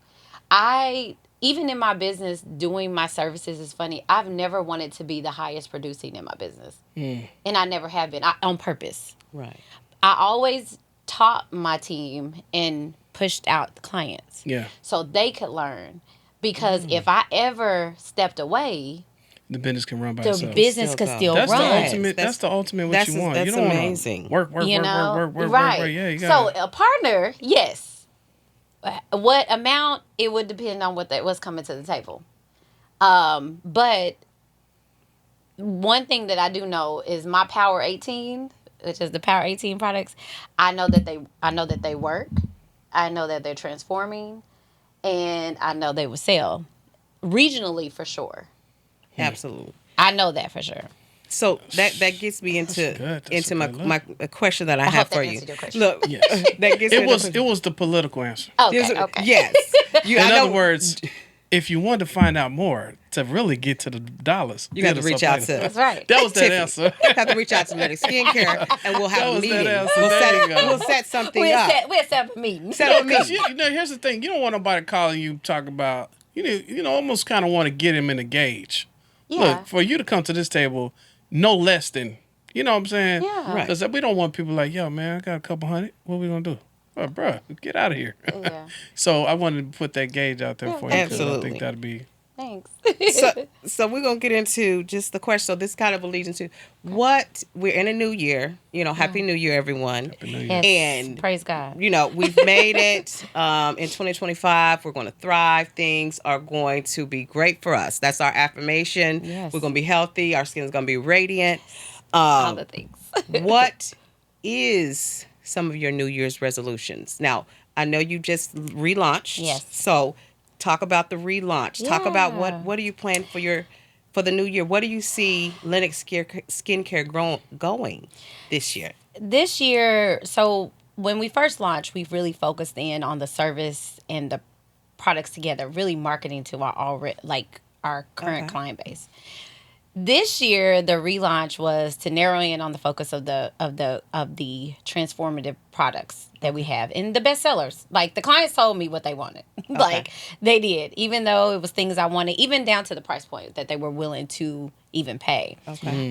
Speaker 3: Even in my business, doing my services is funny. I've never wanted to be the highest producing in my business. And I never have been, on purpose.
Speaker 2: Right.
Speaker 3: I always taught my team and pushed out clients.
Speaker 1: Yeah.
Speaker 3: So they could learn. Because if I ever stepped away,
Speaker 1: The business can run by
Speaker 3: the
Speaker 1: itself.
Speaker 3: business could
Speaker 2: go.
Speaker 3: still
Speaker 1: That's
Speaker 3: run.
Speaker 1: the ultimate. That's the ultimate. What you want.
Speaker 2: That's
Speaker 1: You don't
Speaker 2: amazing.
Speaker 1: want to work.
Speaker 3: Right.
Speaker 1: Yeah, you
Speaker 3: So
Speaker 1: got
Speaker 3: a partner, yes. What amount, it would depend on what's coming to the table. But one thing that I do know is my Power 18, which is the Power 18 products. I know that they work. I know that they're transforming, and I know they will sell regionally for sure.
Speaker 2: Absolutely.
Speaker 3: I know that for sure.
Speaker 2: So that gets me
Speaker 1: good. That's a
Speaker 2: my
Speaker 1: good look.
Speaker 2: my a question that I have
Speaker 3: hope that
Speaker 2: for you.
Speaker 3: answered your question.
Speaker 2: Look,
Speaker 1: Yes.
Speaker 2: that gets me
Speaker 1: It was the political answer.
Speaker 3: Okay. Okay.
Speaker 2: Yes. In
Speaker 1: In other words, if you want to find out more, to really get to the dollars,
Speaker 2: You got to reach out to.
Speaker 3: That's right.
Speaker 1: That was that
Speaker 2: Tiffany.
Speaker 1: answer.
Speaker 2: You have to reach out to Lenox Skin Care, and we'll have
Speaker 1: That
Speaker 2: a
Speaker 1: was that
Speaker 2: meeting.
Speaker 1: answer. There you go.
Speaker 2: We'll set something up.
Speaker 3: We'll set up a meeting.
Speaker 2: Set up a
Speaker 1: Because
Speaker 2: meeting.
Speaker 1: you know, here's the thing: you don't want nobody calling you talk about. You know, almost kind of want to get him in a gauge.
Speaker 3: Yeah.
Speaker 1: Look, for you to come to this table, no less than, you know what I'm saying?
Speaker 3: Yeah.
Speaker 2: Right.
Speaker 1: Because we don't want people like, yo, man, I got a couple hundred. What we gonna do? Oh, bro, get out of here.
Speaker 3: Yeah.
Speaker 1: So I wanted to put that gauge out there for you. 'Cause I
Speaker 2: Absolutely.
Speaker 1: think that'd be.
Speaker 3: Thanks.
Speaker 2: So we're gonna get into just the question. So this kind of leads into what we're in a new year. You know, Happy New Year, everyone.
Speaker 1: Happy New Year.
Speaker 3: Yes.
Speaker 2: And
Speaker 3: Praise God.
Speaker 2: you know, we've made it in 2025. We're going to thrive. Things are going to be great for us. That's our affirmation.
Speaker 3: Yes.
Speaker 2: We're going to be healthy. Our skin is going to be radiant.
Speaker 3: All the things.
Speaker 2: What is some of your New Year's resolutions? Now, I know you just relaunched.
Speaker 3: Yes.
Speaker 2: So talk about the relaunch. Talk about
Speaker 3: Yeah.
Speaker 2: what are you planning for the new year? What do you see Lenox Skin Care going this year?
Speaker 3: This year, so when we first launched, we've really focused in on the service and the products together, really marketing to our current client base. This year, the relaunch was to narrow in on the focus of the transformative products that we have and the best sellers. Like the clients told me what they wanted, like they did, even though it was things I wanted, even down to the price point that they were willing to even pay.
Speaker 2: Okay.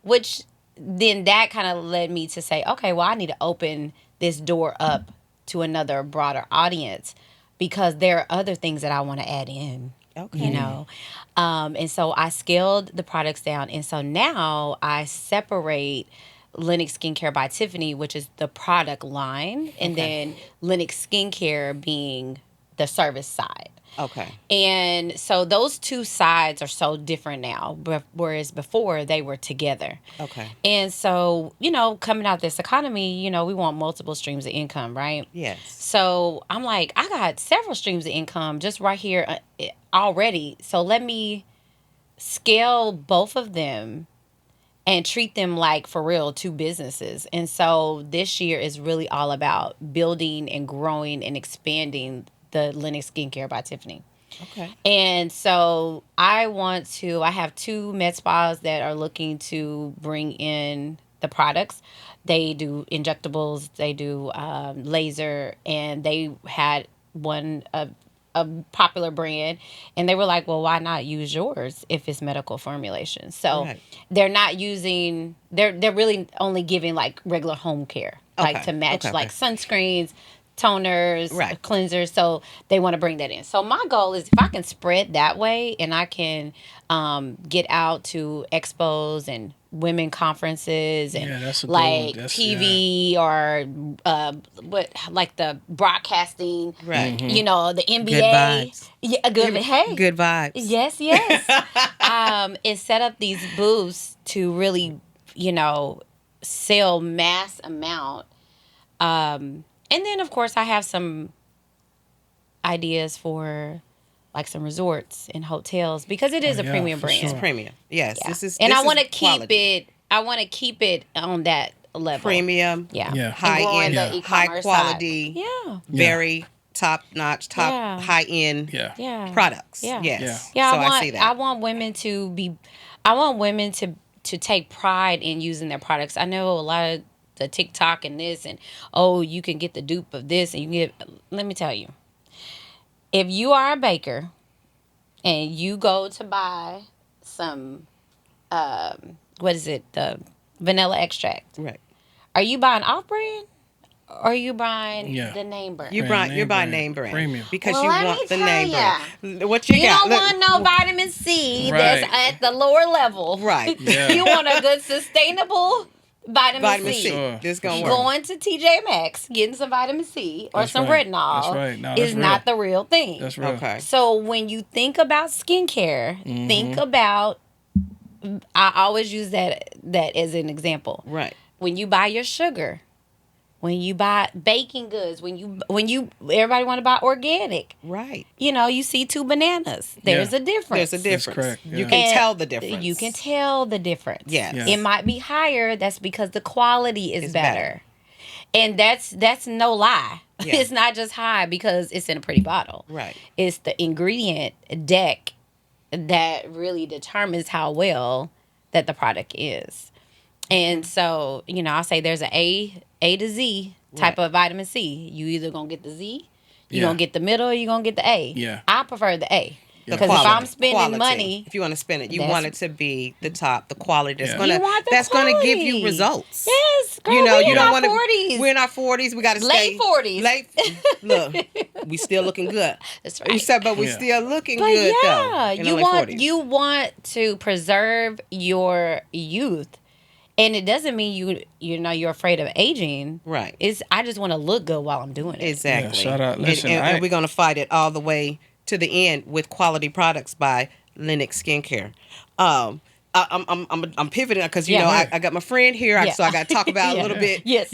Speaker 3: Which then that kind of led me to say, okay, well, I need to open this door up to another broader audience because there are other things that I want to add in.
Speaker 2: Okay.
Speaker 3: You know, and so I scaled the products down, and so now I separate Lenox Skin Care by Tiffany, which is the product line, and then Lenox Skin Care being the service side.
Speaker 2: Okay.
Speaker 3: And so those two sides are so different now, whereas before they were together.
Speaker 2: Okay.
Speaker 3: And so, you know, coming out this economy, you know, we want multiple streams of income, right?
Speaker 2: Yes.
Speaker 3: So I'm like, I got several streams of income just right here already. So let me scale both of them and treat them like, for real, two businesses. And so this year is really all about building and growing and expanding the Lenox Skin Care by Tiffany.
Speaker 2: Okay.
Speaker 3: And so I have two med spas that are looking to bring in the products. They do injectables, they do laser, and they had a popular brand, and they were like, well, why not use yours if it's medical formulation? So they're not using, they're really only giving like regular home care, like to match like sunscreens, toners, cleansers. So they want to bring that in. So my goal is if I can spread that way and I can get out to expos and women conferences and like TV or like the broadcasting, you know, the NBA.
Speaker 2: Good vibes.
Speaker 3: Yeah,
Speaker 2: good vibes.
Speaker 3: Yes. And set up these booths to really, you know, sell mass amount. And then, of course, I have some ideas for like some resorts and hotels because it is a premium brand.
Speaker 2: It's premium. Yes.
Speaker 3: Yeah.
Speaker 2: This is,
Speaker 3: and
Speaker 2: this
Speaker 3: I want to
Speaker 2: is
Speaker 3: keep
Speaker 2: quality.
Speaker 3: it. I want to keep it on that level.
Speaker 2: Premium.
Speaker 3: Yeah.
Speaker 2: High end.
Speaker 3: The
Speaker 2: High
Speaker 3: e-commerce
Speaker 2: quality.
Speaker 3: side. Yeah.
Speaker 2: Very top notch, high end products.
Speaker 3: Yeah.
Speaker 2: Yes.
Speaker 3: Yeah.
Speaker 2: So I see that.
Speaker 3: I want women to take pride in using their products. I know a lot of the TikTok and this and you can get the dupe of this and let me tell you, if you are a baker and you go to buy some the vanilla extract,
Speaker 2: right,
Speaker 3: are you buying off brand or are you buying the name brand?
Speaker 2: You're buying name brand
Speaker 1: premium
Speaker 2: because you want the name brand. What
Speaker 3: you got? You don't want no vitamin C that's at the lower level,
Speaker 2: right?
Speaker 3: You want a good sustainable vitamin C.
Speaker 2: Sure. This gonna work.
Speaker 3: Going to TJ Maxx, getting some vitamin C or some retinol is not the real thing.
Speaker 1: That's real.
Speaker 2: Okay.
Speaker 3: So when you think about skincare, think about. I always use that as an example.
Speaker 2: Right.
Speaker 3: When you buy your sugar, when you buy baking goods, when you everybody want to buy organic.
Speaker 2: Right.
Speaker 3: You know, you see two bananas. There's a difference.
Speaker 2: There's a difference.
Speaker 1: That's correct. Yeah.
Speaker 2: You can tell the difference.
Speaker 3: You can tell the difference.
Speaker 2: Yes.
Speaker 3: It might be higher. That's because the quality is better. And that's no lie.
Speaker 2: Yeah.
Speaker 3: It's not just high because it's in a pretty bottle.
Speaker 2: Right.
Speaker 3: It's the ingredient deck that really determines how well that the product is. And so, I'll say there's A to Z type
Speaker 2: Right.
Speaker 3: of vitamin C. You either gonna get the Z, you're
Speaker 1: Yeah.
Speaker 3: gonna get the middle, or you're gonna get the A.
Speaker 1: Yeah.
Speaker 3: I prefer the A.
Speaker 1: The
Speaker 3: Because if
Speaker 2: quality.
Speaker 3: I'm spending
Speaker 2: Quality.
Speaker 3: money,
Speaker 2: If you want to spend it, you
Speaker 3: That's-
Speaker 2: want it to be the top, the quality that's
Speaker 1: Yeah.
Speaker 2: gonna
Speaker 3: You want the
Speaker 2: that's gonna give you
Speaker 3: quality.
Speaker 2: results.
Speaker 3: yes, girl,
Speaker 2: You know,
Speaker 3: we
Speaker 2: you
Speaker 3: in
Speaker 2: don't
Speaker 3: our
Speaker 2: want to.
Speaker 3: 40s.
Speaker 2: We're in our 40s. We got to
Speaker 3: Late
Speaker 2: stay
Speaker 3: 40s.
Speaker 2: Late. Look, we still looking good.
Speaker 3: That's
Speaker 2: You
Speaker 3: right.
Speaker 2: said, but we
Speaker 1: Yeah.
Speaker 2: still looking
Speaker 3: But
Speaker 2: good
Speaker 3: yeah,
Speaker 2: though. In
Speaker 3: you
Speaker 2: our late
Speaker 3: want
Speaker 2: 40s.
Speaker 3: you want to preserve your youth, and it doesn't mean you're afraid of aging.
Speaker 2: Right.
Speaker 3: I just want to look good while I'm doing it.
Speaker 2: Exactly.
Speaker 1: Yeah, shout out. Listen,
Speaker 2: and we're gonna fight it all the way to the end with quality products by Lenox Skin Care. I'm pivoting because
Speaker 3: Yeah.
Speaker 2: I got my friend here,
Speaker 3: Yeah.
Speaker 2: so I got to talk about
Speaker 3: Yeah.
Speaker 2: a little bit.
Speaker 3: Yes.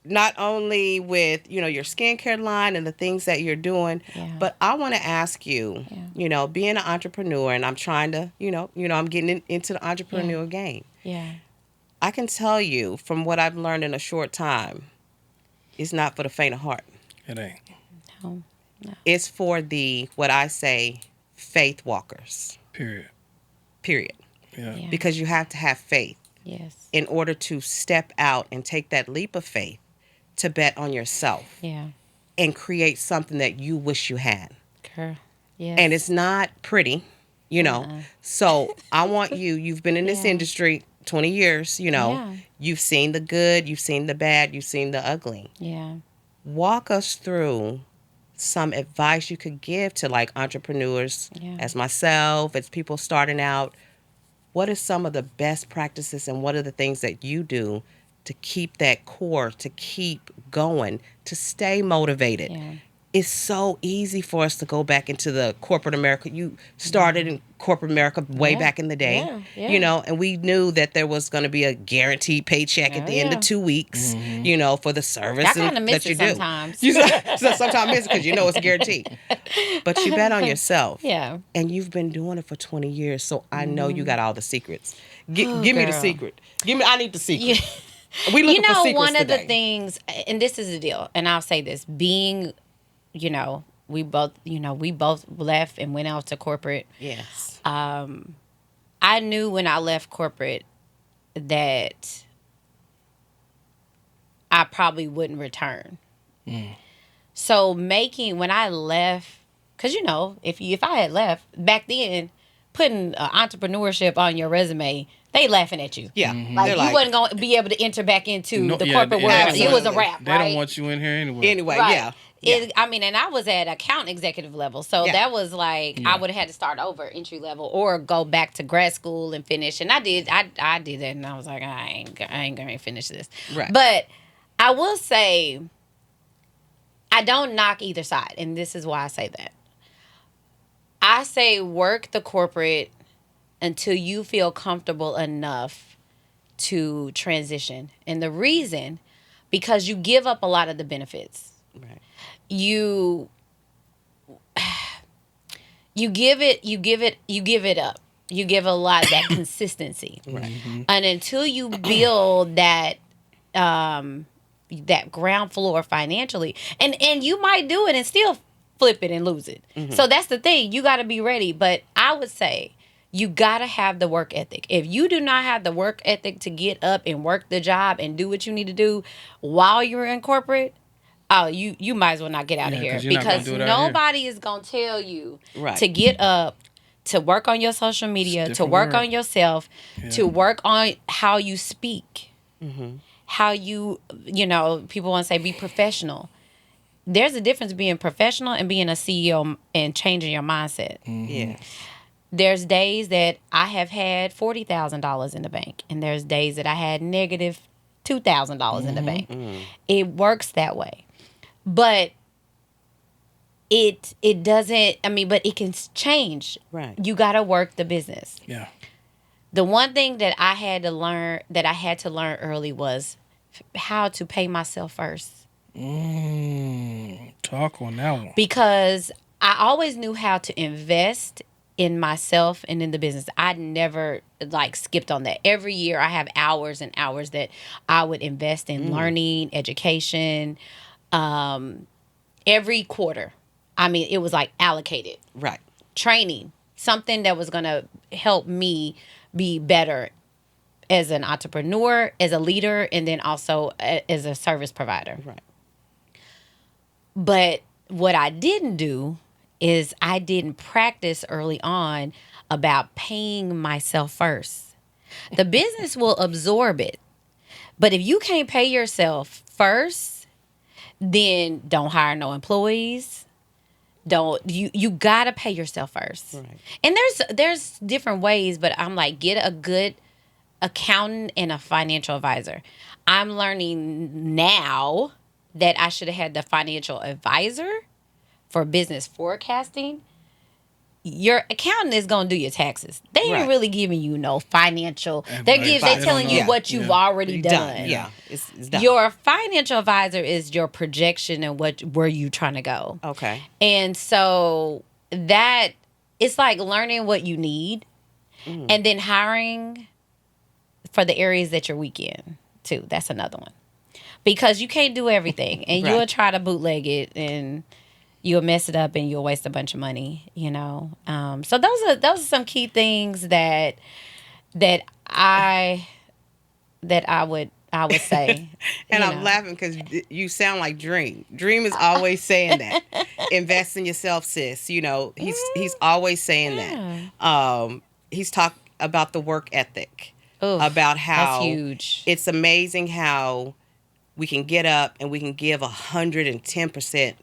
Speaker 2: Not only with your skincare line and the things that you're doing,
Speaker 3: Yeah.
Speaker 2: but I want to ask you, being an entrepreneur, and I'm trying to, I'm getting into the entrepreneur game.
Speaker 3: Yeah.
Speaker 2: I can tell you from what I've learned in a short time, it's not for the faint of heart.
Speaker 1: It ain't.
Speaker 3: No.
Speaker 2: It's for the, what I say, faith walkers,
Speaker 1: Period.
Speaker 2: period.
Speaker 1: Yeah.
Speaker 3: Yeah.
Speaker 2: Because you have to have faith
Speaker 3: Yes.
Speaker 2: in order to step out and take that leap of faith to bet on yourself
Speaker 3: Yeah.
Speaker 2: and create something that you wish you had.
Speaker 3: Girl. Yes.
Speaker 2: And it's not pretty, So I want you've been in this
Speaker 3: Yeah.
Speaker 2: industry 20 years,
Speaker 3: Yeah.
Speaker 2: You've seen the good, you've seen the bad, you've seen the ugly.
Speaker 3: Yeah.
Speaker 2: Walk us through some advice you could give to like entrepreneurs
Speaker 3: Yeah.
Speaker 2: as myself, as people starting out. What are some of the best practices and what are the things that you do to keep that core, to keep going, to stay motivated?
Speaker 3: Yeah.
Speaker 2: It's so easy for us to go back into the corporate America. You started in corporate America way
Speaker 3: Yeah.
Speaker 2: back in the day,
Speaker 3: Yeah. Yeah.
Speaker 2: and we knew that there was going to be a guaranteed paycheck at
Speaker 3: Oh,
Speaker 2: the end
Speaker 3: yeah.
Speaker 2: of 2 weeks, for the service
Speaker 3: I kind of miss
Speaker 2: that you
Speaker 3: it
Speaker 2: do.
Speaker 3: sometimes.
Speaker 2: So sometimes miss it because it's guaranteed. But you bet on yourself.
Speaker 3: Yeah.
Speaker 2: And you've been doing it for 20 years, so I know you got all the secrets. Give me the
Speaker 3: girl.
Speaker 2: secret. I need the secret.
Speaker 3: Yeah.
Speaker 2: We looking for secrets
Speaker 3: one of the
Speaker 2: today.
Speaker 3: things, and this is the deal, and I'll say this: being, we both left and went out to corporate.
Speaker 2: Yes.
Speaker 3: I knew when I left corporate that I probably wouldn't return. So when I left, because if I had left back then, putting entrepreneurship on your resume, they laughing at you.
Speaker 2: Yeah.
Speaker 3: Like
Speaker 2: They're
Speaker 3: you wasn't going to be able to enter back into the corporate world.
Speaker 2: absolutely.
Speaker 3: It was a wrap,
Speaker 1: They
Speaker 3: right?
Speaker 1: don't want you in here anyway.
Speaker 2: Anyway,
Speaker 3: Right.
Speaker 2: yeah.
Speaker 3: And I was at account executive level, so
Speaker 2: Yeah.
Speaker 3: that was like I would have had to start over entry level or go back to grad school and finish. And I did that, and I was like, I ain't gonna finish this.
Speaker 2: Right.
Speaker 3: But I will say, I don't knock either side, and this is why I say that. I say work the corporate until you feel comfortable enough to transition, and the reason, because you give up a lot of the benefits.
Speaker 2: Right.
Speaker 3: You give it up. You give a lot of that consistency.
Speaker 2: Right.
Speaker 3: And until you build that that ground floor financially, and you might do it and still flip it and lose it. So that's the thing. You got to be ready. But I would say you got to have the work ethic. If you do not have the work ethic to get up and work the job and do what you need to do while you're in corporate, oh, you might as well not get out of here,
Speaker 1: 'cause you're not gonna
Speaker 3: because
Speaker 1: do it out here.
Speaker 3: nobody is going to tell you
Speaker 2: Right.
Speaker 3: to get up, to work on your social media, to
Speaker 1: different
Speaker 3: work
Speaker 1: world.
Speaker 3: on yourself, to work on how you speak,
Speaker 2: Mm-hmm.
Speaker 3: how people want to say be professional. There's a difference being professional and being a CEO and changing your mindset.
Speaker 2: Yeah.
Speaker 3: There's days that I have had $40,000 in the bank, and there's days that I had negative $2,000 in the bank. It works that way. But it doesn't, but it can change.
Speaker 2: Right.
Speaker 3: You got to work the business.
Speaker 1: Yeah.
Speaker 3: The one thing that I had to learn early was how to pay myself first.
Speaker 1: Talk on that one.
Speaker 3: Because I always knew how to invest in myself and in the business. I never like skipped on that. Every year I have hours and hours that I would invest in learning, education, every quarter. I mean, it was like allocated.
Speaker 2: Right.
Speaker 3: Training, something that was going to help me be better as an entrepreneur, as a leader, and then also as a service provider.
Speaker 2: Right.
Speaker 3: But what I didn't do is I didn't practice early on about paying myself first. The business will absorb it. But if you can't pay yourself first, then don't hire no employees. Don't you gotta pay yourself first.
Speaker 2: Right.
Speaker 3: And there's different ways, but I'm like, get a good accountant and a financial advisor. I'm learning now that I should have had the financial advisor for business forecasting. Your accountant is gonna do your taxes. They ain't
Speaker 2: Right.
Speaker 3: really giving you no financial.
Speaker 1: Advice.
Speaker 3: They
Speaker 1: They
Speaker 3: telling
Speaker 1: don't
Speaker 3: you
Speaker 1: know.
Speaker 3: what you've
Speaker 1: Yeah.
Speaker 3: already done.
Speaker 2: Yeah. It's done.
Speaker 3: Your financial advisor is your projection and where you trying to go.
Speaker 2: Okay.
Speaker 3: And so that it's like learning what you need and then hiring for the areas that you're weak in too. That's another one. Because you can't do everything and
Speaker 2: Right.
Speaker 3: you'll try to bootleg it and you'll mess it up and you'll waste a bunch of money, you know. So those are some key things that I would say.
Speaker 2: And
Speaker 3: you
Speaker 2: I'm
Speaker 3: know.
Speaker 2: laughing because you sound like Dream. Dream is always saying that. Invest in yourself, sis. You know, he's always saying that. He's talked about the work ethic,
Speaker 3: Oof,
Speaker 2: about how
Speaker 3: that's huge.
Speaker 2: it's amazing how we can get up and we can give 110%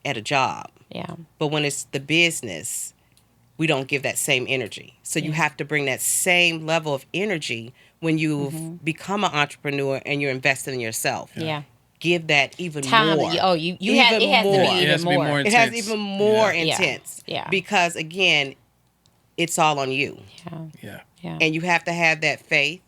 Speaker 2: at a job.
Speaker 3: Yeah.
Speaker 2: But when it's the business, we don't give that same energy. So you have to bring that same level of energy when you've become an entrepreneur and you're investing in yourself.
Speaker 3: Yeah.
Speaker 2: Give that even
Speaker 3: Time.
Speaker 2: more.
Speaker 3: Oh, you have it has to be
Speaker 2: more.
Speaker 3: even
Speaker 1: It has to be
Speaker 3: more.
Speaker 1: more
Speaker 2: It has
Speaker 1: intense.
Speaker 2: even more
Speaker 1: Yeah.
Speaker 2: intense.
Speaker 3: Yeah.
Speaker 2: Because again, it's all on you.
Speaker 3: Yeah.
Speaker 1: Yeah.
Speaker 3: Yeah.
Speaker 2: And you have to have that faith.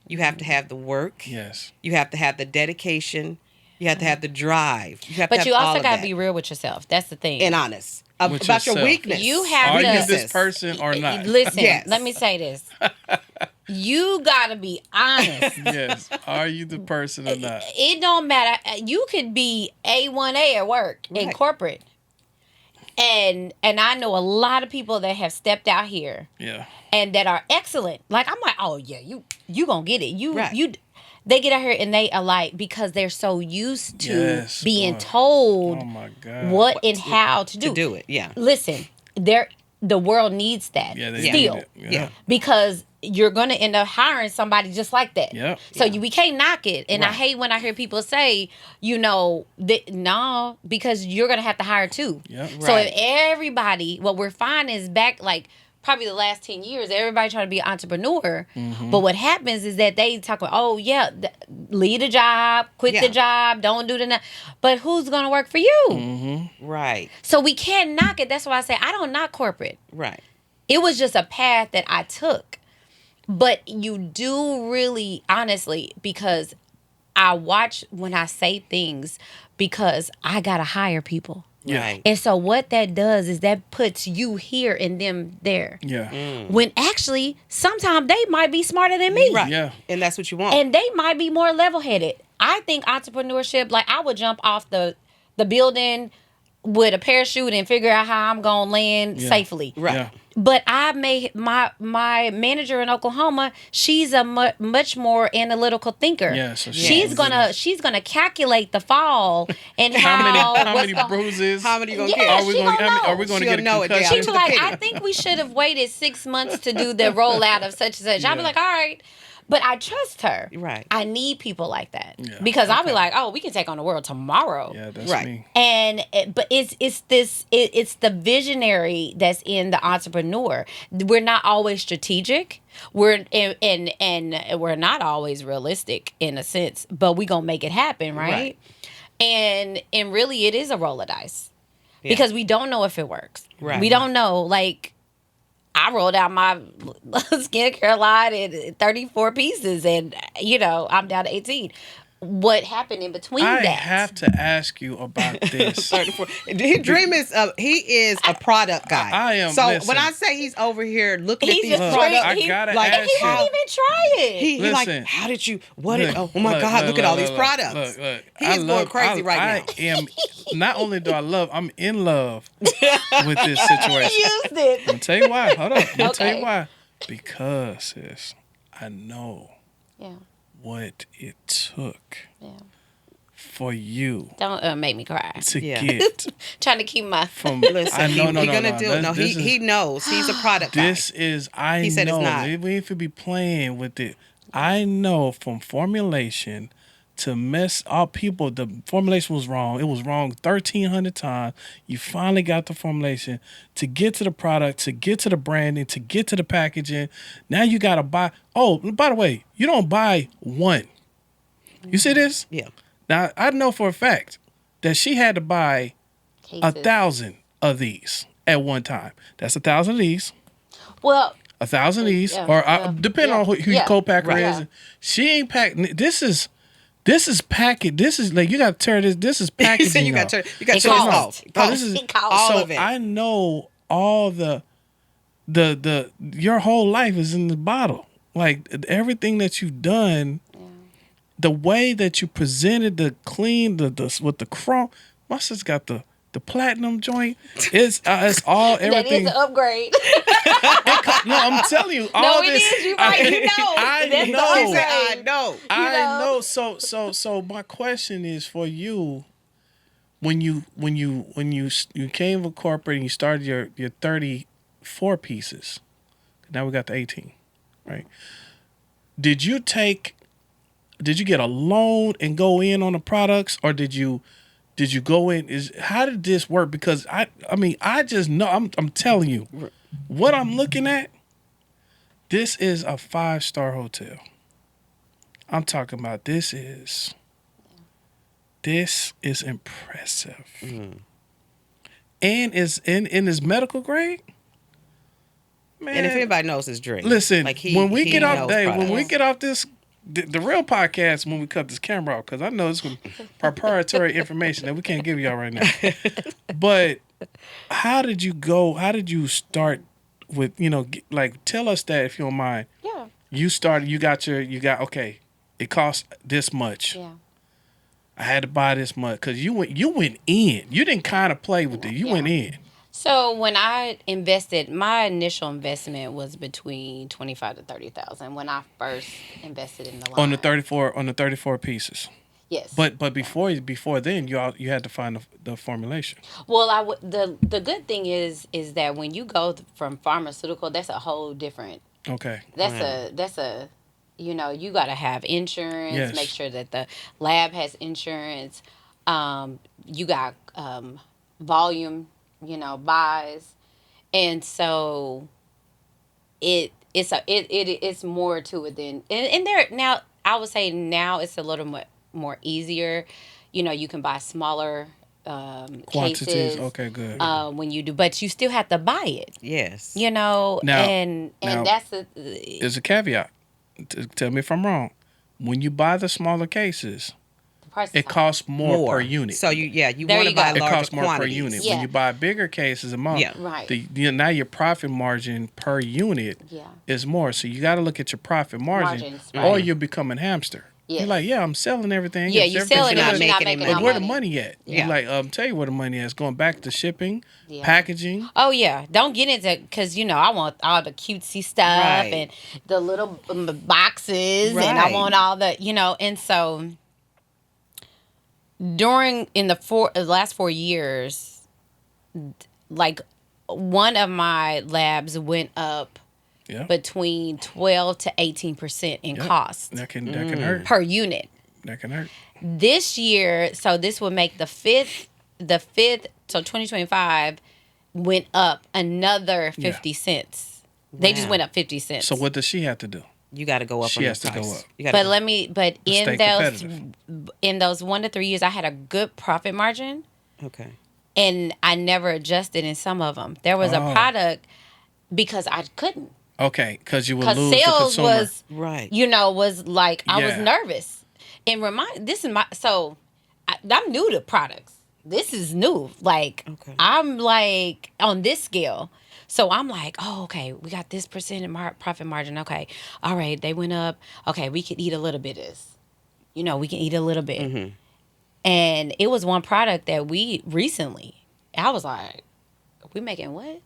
Speaker 2: You have to have the work.
Speaker 1: Yes.
Speaker 2: You have to have the dedication. You have to have the drive. You have to
Speaker 3: But
Speaker 2: have
Speaker 3: you
Speaker 2: all
Speaker 3: also
Speaker 2: of
Speaker 3: got to
Speaker 2: that.
Speaker 3: be real with yourself. That's the thing.
Speaker 2: And honest
Speaker 1: With
Speaker 2: about your
Speaker 1: yourself.
Speaker 2: weakness.
Speaker 3: You have
Speaker 1: Are
Speaker 3: to-
Speaker 1: you this person or not?
Speaker 3: Listen,
Speaker 2: Yes.
Speaker 3: let me say this. You got to be honest.
Speaker 1: Yes. Are you the person or not?
Speaker 3: It don't matter. You could be A1A at work in
Speaker 2: Right.
Speaker 3: corporate. And I know a lot of people that have stepped out here
Speaker 1: Yeah.
Speaker 3: and that are excellent. Like I'm like, "Oh yeah, you going to get it."
Speaker 2: Right.
Speaker 3: They get out here and they are like, because they're so used to
Speaker 1: Yes,
Speaker 3: being
Speaker 1: boy.
Speaker 3: told
Speaker 1: Oh my God.
Speaker 3: what and how to do.
Speaker 2: To do it, yeah.
Speaker 3: Listen, the world needs that
Speaker 1: Yeah. They
Speaker 3: still.
Speaker 1: need it.
Speaker 2: Yeah.
Speaker 3: Because you're going to end up hiring somebody just like that.
Speaker 1: Yep.
Speaker 3: So we can't knock it. And I
Speaker 2: Right.
Speaker 3: hate when I hear people say, you know, no, because you're going to have to hire too.
Speaker 1: Yep.
Speaker 3: So
Speaker 2: Right.
Speaker 3: if everybody, what we're finding is back like probably the last 10 years, everybody trying to be an entrepreneur.
Speaker 1: Mm-hmm.
Speaker 3: But what happens is that they talk about, oh yeah, leave the job, quit
Speaker 2: Yeah.
Speaker 3: the job, don't do the, but who's going to work for you?
Speaker 1: Mm-hmm.
Speaker 2: Right.
Speaker 3: So we can't knock it. That's why I say I don't knock corporate.
Speaker 2: Right.
Speaker 3: It was just a path that I took. But you do really, honestly, because I watch when I say things because I got to hire people.
Speaker 1: Yeah.
Speaker 2: Right.
Speaker 3: And so what that does is that puts you here and them there.
Speaker 1: Yeah.
Speaker 3: When actually, sometimes they might be smarter than me.
Speaker 2: Right.
Speaker 1: Yeah.
Speaker 2: And that's what you want.
Speaker 3: And they might be more level-headed. I think entrepreneurship, like I would jump off the building with a parachute and figure out how I'm going to land
Speaker 1: Yeah.
Speaker 3: safely.
Speaker 2: Right.
Speaker 1: Yeah.
Speaker 3: But I made my manager in Oklahoma. She's a much more analytical thinker.
Speaker 1: Yeah, so
Speaker 3: she's gonna calculate the fall and how
Speaker 1: How many
Speaker 3: what's
Speaker 1: bruises?
Speaker 2: How many you gonna
Speaker 3: Yeah,
Speaker 2: get?
Speaker 1: Are we
Speaker 3: she
Speaker 1: going?
Speaker 3: gonna
Speaker 1: Are we going to
Speaker 2: She'll
Speaker 1: get a
Speaker 2: know it down
Speaker 1: concussion?
Speaker 3: She'd
Speaker 2: to
Speaker 3: be
Speaker 2: the
Speaker 3: like,
Speaker 2: penny.
Speaker 3: I think we should have waited 6 months to do the rollout of such and such. I'd be
Speaker 1: Yeah.
Speaker 3: like, all right. But I trust her.
Speaker 2: Right.
Speaker 3: I need people like that.
Speaker 1: Yeah.
Speaker 3: Because I'll be like, oh, we can take on the world tomorrow.
Speaker 1: Yeah, that's
Speaker 2: Right.
Speaker 1: me.
Speaker 3: But it's the visionary that's in the entrepreneur. We're not always strategic. We're and we're not always realistic in a sense, but we gonna make it happen, right?
Speaker 2: Right.
Speaker 3: And really, it is a roll of dice
Speaker 2: Yeah.
Speaker 3: because we don't know if it works.
Speaker 2: Right.
Speaker 3: We don't know. Like I rolled out my skincare line in 34 pieces, and I'm down to 18. what happened in between
Speaker 1: I
Speaker 3: that.
Speaker 1: have to ask you about this.
Speaker 2: 34. Dream is he is a product guy.
Speaker 1: I am.
Speaker 2: So
Speaker 1: listen,
Speaker 2: when I say he's over here looking
Speaker 3: He's
Speaker 2: at these
Speaker 3: just
Speaker 2: products,
Speaker 1: I gotta
Speaker 2: like,
Speaker 3: and
Speaker 1: ask
Speaker 3: he
Speaker 1: you.
Speaker 3: won't even try it.
Speaker 2: he like,
Speaker 1: Listen.
Speaker 2: how did you? What?
Speaker 1: Look,
Speaker 2: Oh my God! Look at all these
Speaker 1: look,
Speaker 2: products.
Speaker 1: Look,
Speaker 2: He is going crazy right now.
Speaker 1: I am. Not only do I love, I'm in love with this situation.
Speaker 3: Used it.
Speaker 1: I'm gonna tell you why. Hold on. I'm gonna tell
Speaker 3: Okay.
Speaker 1: you why. Because sis, I know
Speaker 3: Yeah.
Speaker 1: what it took
Speaker 3: Yeah.
Speaker 1: for you
Speaker 3: Don't make me cry.
Speaker 1: to
Speaker 2: Yeah.
Speaker 1: get
Speaker 3: Trying to keep my.
Speaker 1: from.
Speaker 2: Listen,
Speaker 1: I know,
Speaker 2: he's gonna do it. No,
Speaker 1: This
Speaker 2: he
Speaker 1: is-
Speaker 2: knows he's a product guy.
Speaker 1: This is I
Speaker 2: He said it's
Speaker 1: know.
Speaker 2: not.
Speaker 1: We have to be playing with it. I know from formulation to mess up people. The formulation was wrong. It was wrong 1,300 times. You finally got the formulation to get to the product, to get to the branding, to get to the packaging. Now you gotta buy. Oh, by the way, you don't buy one. You see this?
Speaker 2: Yeah.
Speaker 1: Now I know for a fact that she had to buy
Speaker 3: Cases.
Speaker 1: 1,000 of these at one time. That's 1,000 of these.
Speaker 3: Well,
Speaker 1: 1,000 of these,
Speaker 3: Yeah,
Speaker 1: or
Speaker 3: yeah,
Speaker 1: depending on who your
Speaker 3: yeah,
Speaker 1: co-packer
Speaker 2: right.
Speaker 1: is. She ain't packed. This is packet. This is like you got to tear this. This is
Speaker 2: He
Speaker 1: packaging.
Speaker 2: said you got to you got
Speaker 3: It
Speaker 2: to turn this
Speaker 3: costs.
Speaker 2: off.
Speaker 1: Oh, this is
Speaker 3: It costs.
Speaker 2: all
Speaker 1: so
Speaker 2: of it.
Speaker 1: I know all the your whole life is in the bottle. Like everything that you've done, the way that you presented the clean, the with the chrome. My sister got the platinum joint. It's all
Speaker 3: that is
Speaker 1: everything.
Speaker 3: an upgrade.
Speaker 1: No, I'm telling you, all
Speaker 3: No, it
Speaker 1: this.
Speaker 3: is. You're right. You know.
Speaker 1: I
Speaker 3: That's the
Speaker 1: know.
Speaker 2: He said, I
Speaker 3: upgrade.
Speaker 2: know.
Speaker 1: I
Speaker 3: know?
Speaker 1: know. So my question is for you. When you came with corporate and you started your 34 pieces, now we got the 18, right? Did you get a loan and go in on the products, or did you go in? How did this work? Because I mean I just know I'm telling you what I'm looking at. This is a 5-star hotel. I'm talking about this is impressive. And is medical grade. Man,
Speaker 2: And if anybody knows his dream,
Speaker 1: listen,
Speaker 2: like
Speaker 1: when we get off
Speaker 2: knows
Speaker 1: day,
Speaker 2: products.
Speaker 1: when we get off this, the real podcast, when we cut this camera off, because I know it's proprietary information that we can't give y'all right now. But how did you go? How did you start with, like, tell us that if you don't mind.
Speaker 3: Yeah.
Speaker 1: You started, you got, okay, it costs this much.
Speaker 3: Yeah.
Speaker 1: I had to buy this much because you went in. You didn't kind of play with it. You went in.
Speaker 3: So when I invested, my initial investment was between 25 to 30,000 when I first invested in the line.
Speaker 1: On the 34 pieces.
Speaker 3: Yes.
Speaker 1: But before then, you had to find the formulation.
Speaker 3: Well, the good thing is that when you go from pharmaceutical, that's a whole different.
Speaker 1: Okay.
Speaker 3: That's a you got to have insurance.
Speaker 1: Yes.
Speaker 3: Make sure that the lab has insurance. You got volume, buys, and so it's more to it than and there now. I would say now it's a little more easier. You can buy smaller
Speaker 1: Quantities.
Speaker 3: cases.
Speaker 1: Okay, good.
Speaker 3: When you do, but you still have to buy it.
Speaker 2: Yes.
Speaker 1: Now-
Speaker 3: and
Speaker 1: now,
Speaker 3: that's
Speaker 1: There's a caveat. Tell me if I'm wrong. When you buy the smaller cases,
Speaker 3: the price is
Speaker 1: it
Speaker 3: high.
Speaker 1: costs more per unit.
Speaker 2: So you
Speaker 3: There
Speaker 2: want to
Speaker 3: you
Speaker 2: buy
Speaker 3: go.
Speaker 1: It
Speaker 2: larger
Speaker 1: costs more
Speaker 2: quantities.
Speaker 1: per unit.
Speaker 3: Yeah.
Speaker 1: When you buy bigger cases,
Speaker 2: Yeah.
Speaker 3: Right.
Speaker 1: now your profit margin per unit
Speaker 3: Yeah.
Speaker 1: is more. So you got to look at your profit margin,
Speaker 3: Margins,
Speaker 1: or
Speaker 3: right.
Speaker 1: you're becoming a hamster.
Speaker 3: Yes.
Speaker 1: You're like, yeah, I'm selling everything.
Speaker 3: Yeah,
Speaker 1: It's
Speaker 3: you
Speaker 1: everything's
Speaker 3: selling it,
Speaker 2: not
Speaker 3: but you're not
Speaker 2: making
Speaker 3: making
Speaker 2: any
Speaker 3: no
Speaker 1: But where the
Speaker 3: money.
Speaker 1: money at?
Speaker 2: Yeah.
Speaker 1: You like, tell you where the money is. Going back to shipping,
Speaker 3: Yeah.
Speaker 1: packaging.
Speaker 3: Oh yeah, don't get into because I want all the cutesy stuff
Speaker 2: Right.
Speaker 3: and the little boxes, and I
Speaker 2: Right.
Speaker 3: want all the and so in the last 4 years, like one of my labs went up
Speaker 1: Yeah.
Speaker 3: between 12 to 18% in
Speaker 1: Yep.
Speaker 3: cost
Speaker 1: That can hurt.
Speaker 3: per unit.
Speaker 1: That can hurt.
Speaker 3: This year, so this will make the fifth, so 2025 went up another 50 cents. They just
Speaker 2: Wow.
Speaker 3: went up 50 cents.
Speaker 1: So what does she have to do?
Speaker 2: You got to go up.
Speaker 1: She
Speaker 2: on
Speaker 1: has
Speaker 2: the
Speaker 1: to go
Speaker 2: price.
Speaker 1: up.
Speaker 2: You gotta
Speaker 3: but
Speaker 1: stay
Speaker 3: in
Speaker 1: competitive.
Speaker 3: those 1 to 3 years, I had a good profit margin,
Speaker 2: Okay.
Speaker 3: and I never adjusted in some of them. There was a
Speaker 1: Oh.
Speaker 3: product because I couldn't.
Speaker 1: Okay, because you will
Speaker 3: Because
Speaker 1: lose the
Speaker 3: sales
Speaker 1: consumer.
Speaker 3: was,
Speaker 2: Right.
Speaker 3: was like, I was
Speaker 1: Yeah.
Speaker 3: nervous. And remind this is my I'm new to products. This is new. Like
Speaker 2: Okay.
Speaker 3: I'm like on this scale. So I'm like, oh, okay, we got this profit margin. Okay, all right, they went up. Okay, we could eat a little bit of this. We can eat a little bit.
Speaker 2: Mm-hmm.
Speaker 3: And it was one product that we recently, I was like, we making what?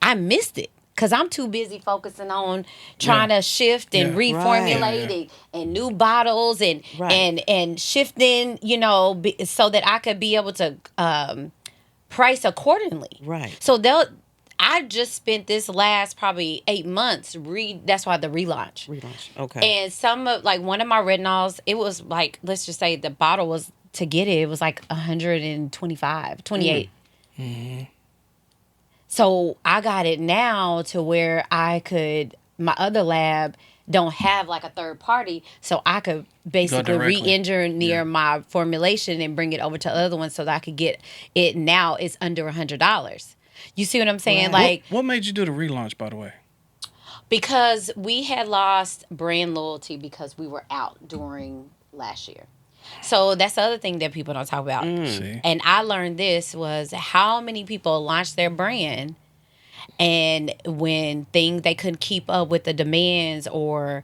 Speaker 3: I missed it because I'm too busy focusing on trying to shift and
Speaker 1: Yeah.
Speaker 3: reformulate
Speaker 1: Right.
Speaker 3: and new bottles and
Speaker 2: Right.
Speaker 3: and shifting, so that I could be able to price accordingly.
Speaker 2: Right.
Speaker 3: So I just spent this last probably 8 months that's why the relaunch.
Speaker 2: Relaunch. Okay.
Speaker 3: And some of like one of my retinols, it was like, let's just say the bottle was to get it was like 125, 28. So I got it now to where my other lab don't have like a third party, so I could basically
Speaker 1: directly.
Speaker 3: re-engineer
Speaker 1: Yeah.
Speaker 3: my formulation and bring it over to the other one so that I could get it now. It's under $100. You see what I'm saying?
Speaker 2: Right.
Speaker 3: Like,
Speaker 1: What made you do the relaunch, by the way?
Speaker 3: because we had lost brand loyalty because we were out during last year. So that's the other thing that people don't talk about.
Speaker 1: See?
Speaker 3: And I learned this was how many people launched their brand, and when they couldn't keep up with the demands, or